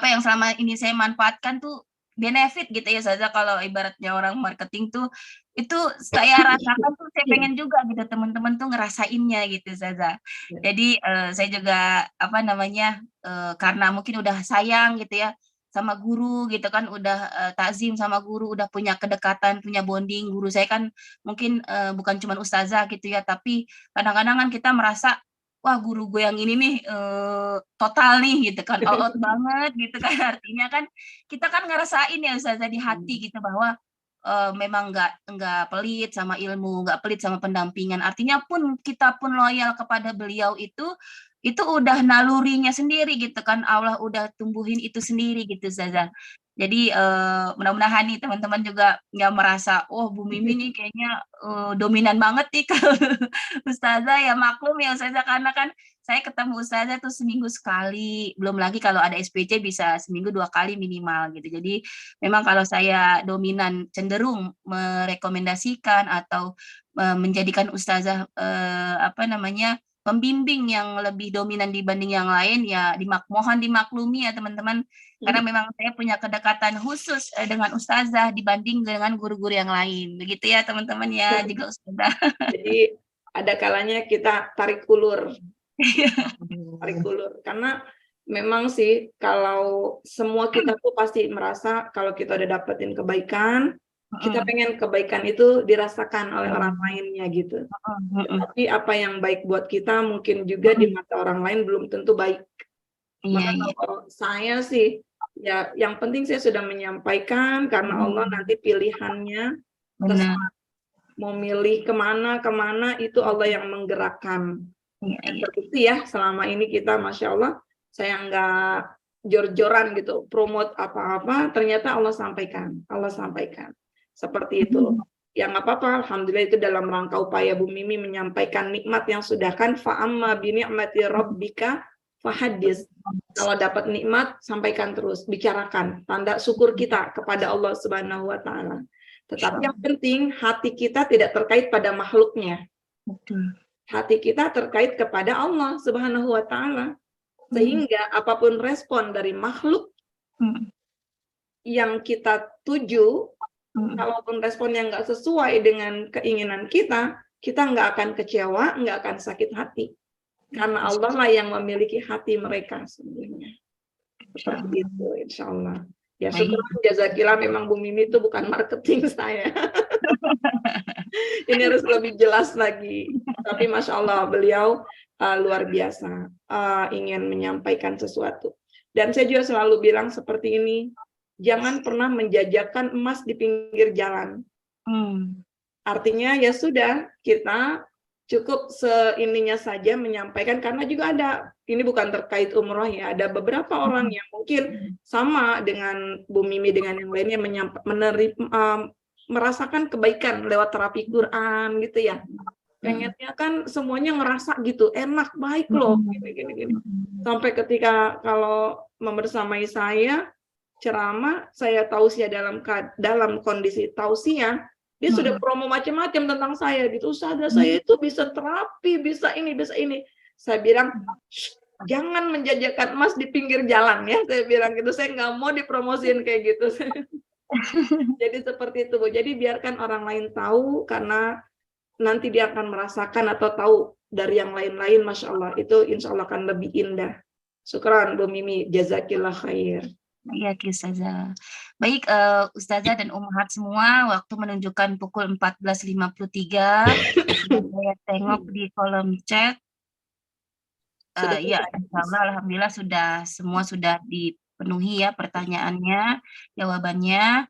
yang selama ini saya manfaatkan tuh benefit gitu ya Ustazah, kalau ibaratnya orang marketing tuh, itu saya rasakan tuh saya pengen juga gitu teman-teman tuh ngerasainnya gitu Ustazah. Jadi, saya juga karena mungkin udah sayang gitu ya sama guru gitu kan, udah, takzim sama guru, udah punya kedekatan, punya bonding. Guru saya kan mungkin, bukan cuman ustazah gitu ya, tapi kadang-kadang kan kita merasa, wah guru gue yang ini nih, total nih gitu kan, all out banget gitu kan. Artinya kan kita kan ngerasain ya ustazah di hati gitu bahwa, memang nggak pelit sama ilmu, nggak pelit sama pendampingan. Artinya pun kita pun loyal kepada beliau itu udah nalurinya sendiri gitu kan, Allah udah tumbuhin itu sendiri gitu Ustazah. Jadi, mudah-mudahan nih teman-teman juga nggak merasa, "Oh Bu Mimi nih kayaknya, dominan banget nih kalau Ustazah." Ya maklum ya Ustazah, karena kan saya ketemu Ustazah tuh seminggu sekali, belum lagi kalau ada SPC bisa seminggu 2 kali minimal gitu. Jadi memang kalau saya dominan cenderung merekomendasikan atau, menjadikan Ustazah, pembimbing yang lebih dominan dibanding yang lain, ya mohon dimaklumi ya teman-teman, karena memang saya punya kedekatan khusus, dengan ustazah dibanding dengan guru-guru yang lain. Begitu ya teman-teman ya, juga ustazah. Jadi ada kalanya kita tarik ulur. Tarik ulur. Karena memang sih kalau semua kita tuh pasti merasa kalau kita udah dapetin kebaikan, kita pengen kebaikan itu dirasakan oleh orang lainnya gitu. Tapi apa yang baik buat kita mungkin juga di mata orang lain belum tentu baik. Maka kalau saya sih, ya yang penting saya sudah menyampaikan karena Allah nanti pilihannya terserah. Mau milih kemana itu Allah yang menggerakkan. Dan terbukti ya selama ini kita Masya Allah, saya nggak jor-joran gitu, promote apa-apa, ternyata Allah sampaikan. Seperti itu. Ya nggak apa-apa, alhamdulillah itu dalam rangka upaya Bu Mimi menyampaikan nikmat yang sudah kan fa'amma bi ni'mati rabbika fahadis. Kalau dapat nikmat, sampaikan terus, bicarakan tanda syukur kita kepada Allah Subhanahu wa taala. Tetapi yang penting hati kita tidak terkait pada makhluknya. Hati kita terkait kepada Allah Subhanahu wa taala. Sehingga apapun respon dari makhluk yang kita tuju, kalaupun responnya nggak sesuai dengan keinginan kita nggak akan kecewa, nggak akan sakit hati. Karena Allah lah yang memiliki hati mereka sebenarnya. Seperti itu, insya Allah. Ya syukur jazakillah, memang Bu Mimi itu bukan marketing saya. Ini harus lebih jelas lagi. Tapi Masya Allah, beliau luar biasa ingin menyampaikan sesuatu. Dan saya juga selalu bilang seperti ini, jangan pernah menjajakan emas di pinggir jalan. Artinya ya sudah, kita cukup seininya saja menyampaikan, karena juga ada, ini bukan terkait umroh ya, ada beberapa orang yang mungkin sama dengan Bu Mimi dengan yang lainnya merasakan kebaikan lewat terapi Quran gitu ya. Pengennya kan semuanya ngerasa gitu, enak, baik loh, gini. Sampai ketika kalau membersamai saya ceramah, saya tausiah dalam kondisi tausiah, dia sudah promo macam-macam tentang saya gitu. Ustazah, saya itu bisa terapi, bisa ini. Saya bilang, jangan menjajakan emas di pinggir jalan ya. Saya bilang gitu, saya nggak mau dipromosiin kayak gitu. Jadi seperti itu, Bu. Jadi biarkan orang lain tahu, karena nanti dia akan merasakan atau tahu dari yang lain-lain, Masya Allah. Itu insya Allah akan lebih indah. Syukran Bu Mimi, jazakillah khair. Iya, Ustazah. Baik, Ustazah dan Ummahat semua, waktu menunjukkan pukul 14.53. Saya tengok di kolom chat. Ya, insyaallah alhamdulillah semua sudah dipenuhi ya pertanyaannya, jawabannya.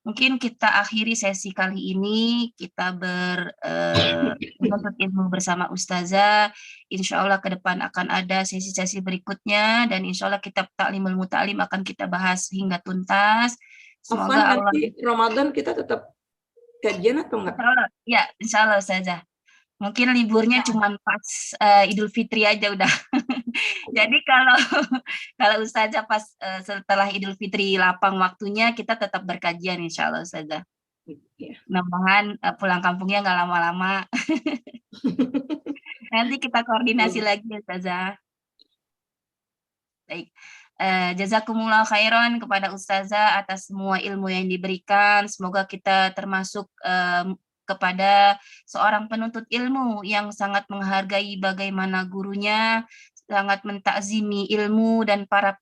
Mungkin kita akhiri sesi kali ini, kita menuntut ilmu bersama Ustazah. Insya Allah ke depan akan ada sesi-sesi berikutnya, dan insya Allah kitab Ta'limul Muta'alim akan kita bahas hingga tuntas. Semoga Allah nanti Ramadan kita tetap kajian atau enggak? Ya, insya Allah Ustazah. Mungkin liburnya cuma pas Idul Fitri aja udah. Jadi kalau Ustazah pas setelah Idul Fitri lapang waktunya, kita tetap berkajian insya Allah Ustazah. Ya. Mudah-mudahan pulang kampungnya nggak lama-lama. Nanti kita koordinasi lagi ya, Ustazah. Baik. Jazakumullah khairan kepada Ustazah atas semua ilmu yang diberikan. Semoga kita termasuk kepada seorang penuntut ilmu yang sangat menghargai bagaimana gurunya, sangat mentakzimi ilmu dan para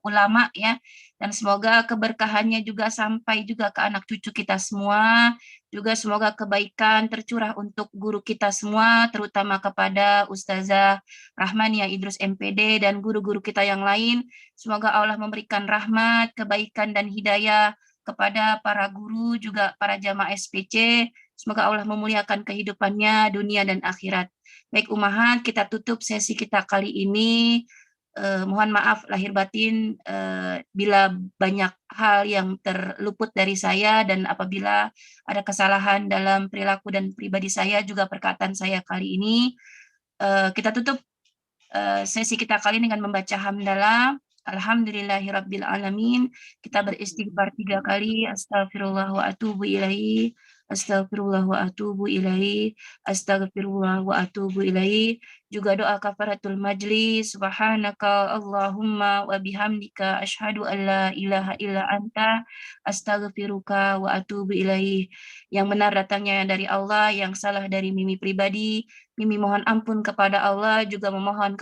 ulama ya. Dan semoga keberkahannya juga sampai juga ke anak cucu kita semua. Juga semoga kebaikan tercurah untuk guru kita semua, terutama kepada Ustazah Rahmania Idrus MPD dan guru-guru kita yang lain. Semoga Allah memberikan rahmat, kebaikan dan hidayah kepada para guru, juga para jamaah SPC. Semoga Allah memuliakan kehidupannya dunia dan akhirat. Baik Ummahat, kita tutup sesi kita kali ini. Mohon maaf lahir batin bila banyak hal yang terluput dari saya, dan apabila ada kesalahan dalam perilaku dan pribadi saya juga perkataan saya kali ini. Kita tutup sesi kita kali dengan membaca hamdalah. Alhamdulillahirabbil alamin. Kita beristighfar 3 kali. Astagfirullah wa atubu ilaihi. Astagfirullah wa atubu ilaihi. Astagfirullah wa atubu ilaihi. Juga doa kafaratul majlis. Subhanaka Allahumma wa bihamdika asyhadu an la ilaha illa anta astaghfiruka wa atubu ilaihi. Yang benar datangnya dari Allah, yang salah dari Mimi pribadi. Mimi mohon ampun kepada Allah, juga mohon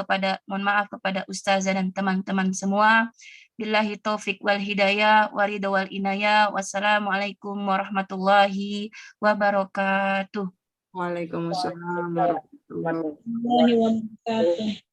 maaf kepada Ustazah dan teman-teman semua. Billahi taufik wal hidayah, waridha wal inayah. Wassalamualaikum warahmatullahi wabarakatuh. Waalaikumsalam warahmatullahi Warahmatullahi wabarakatuh.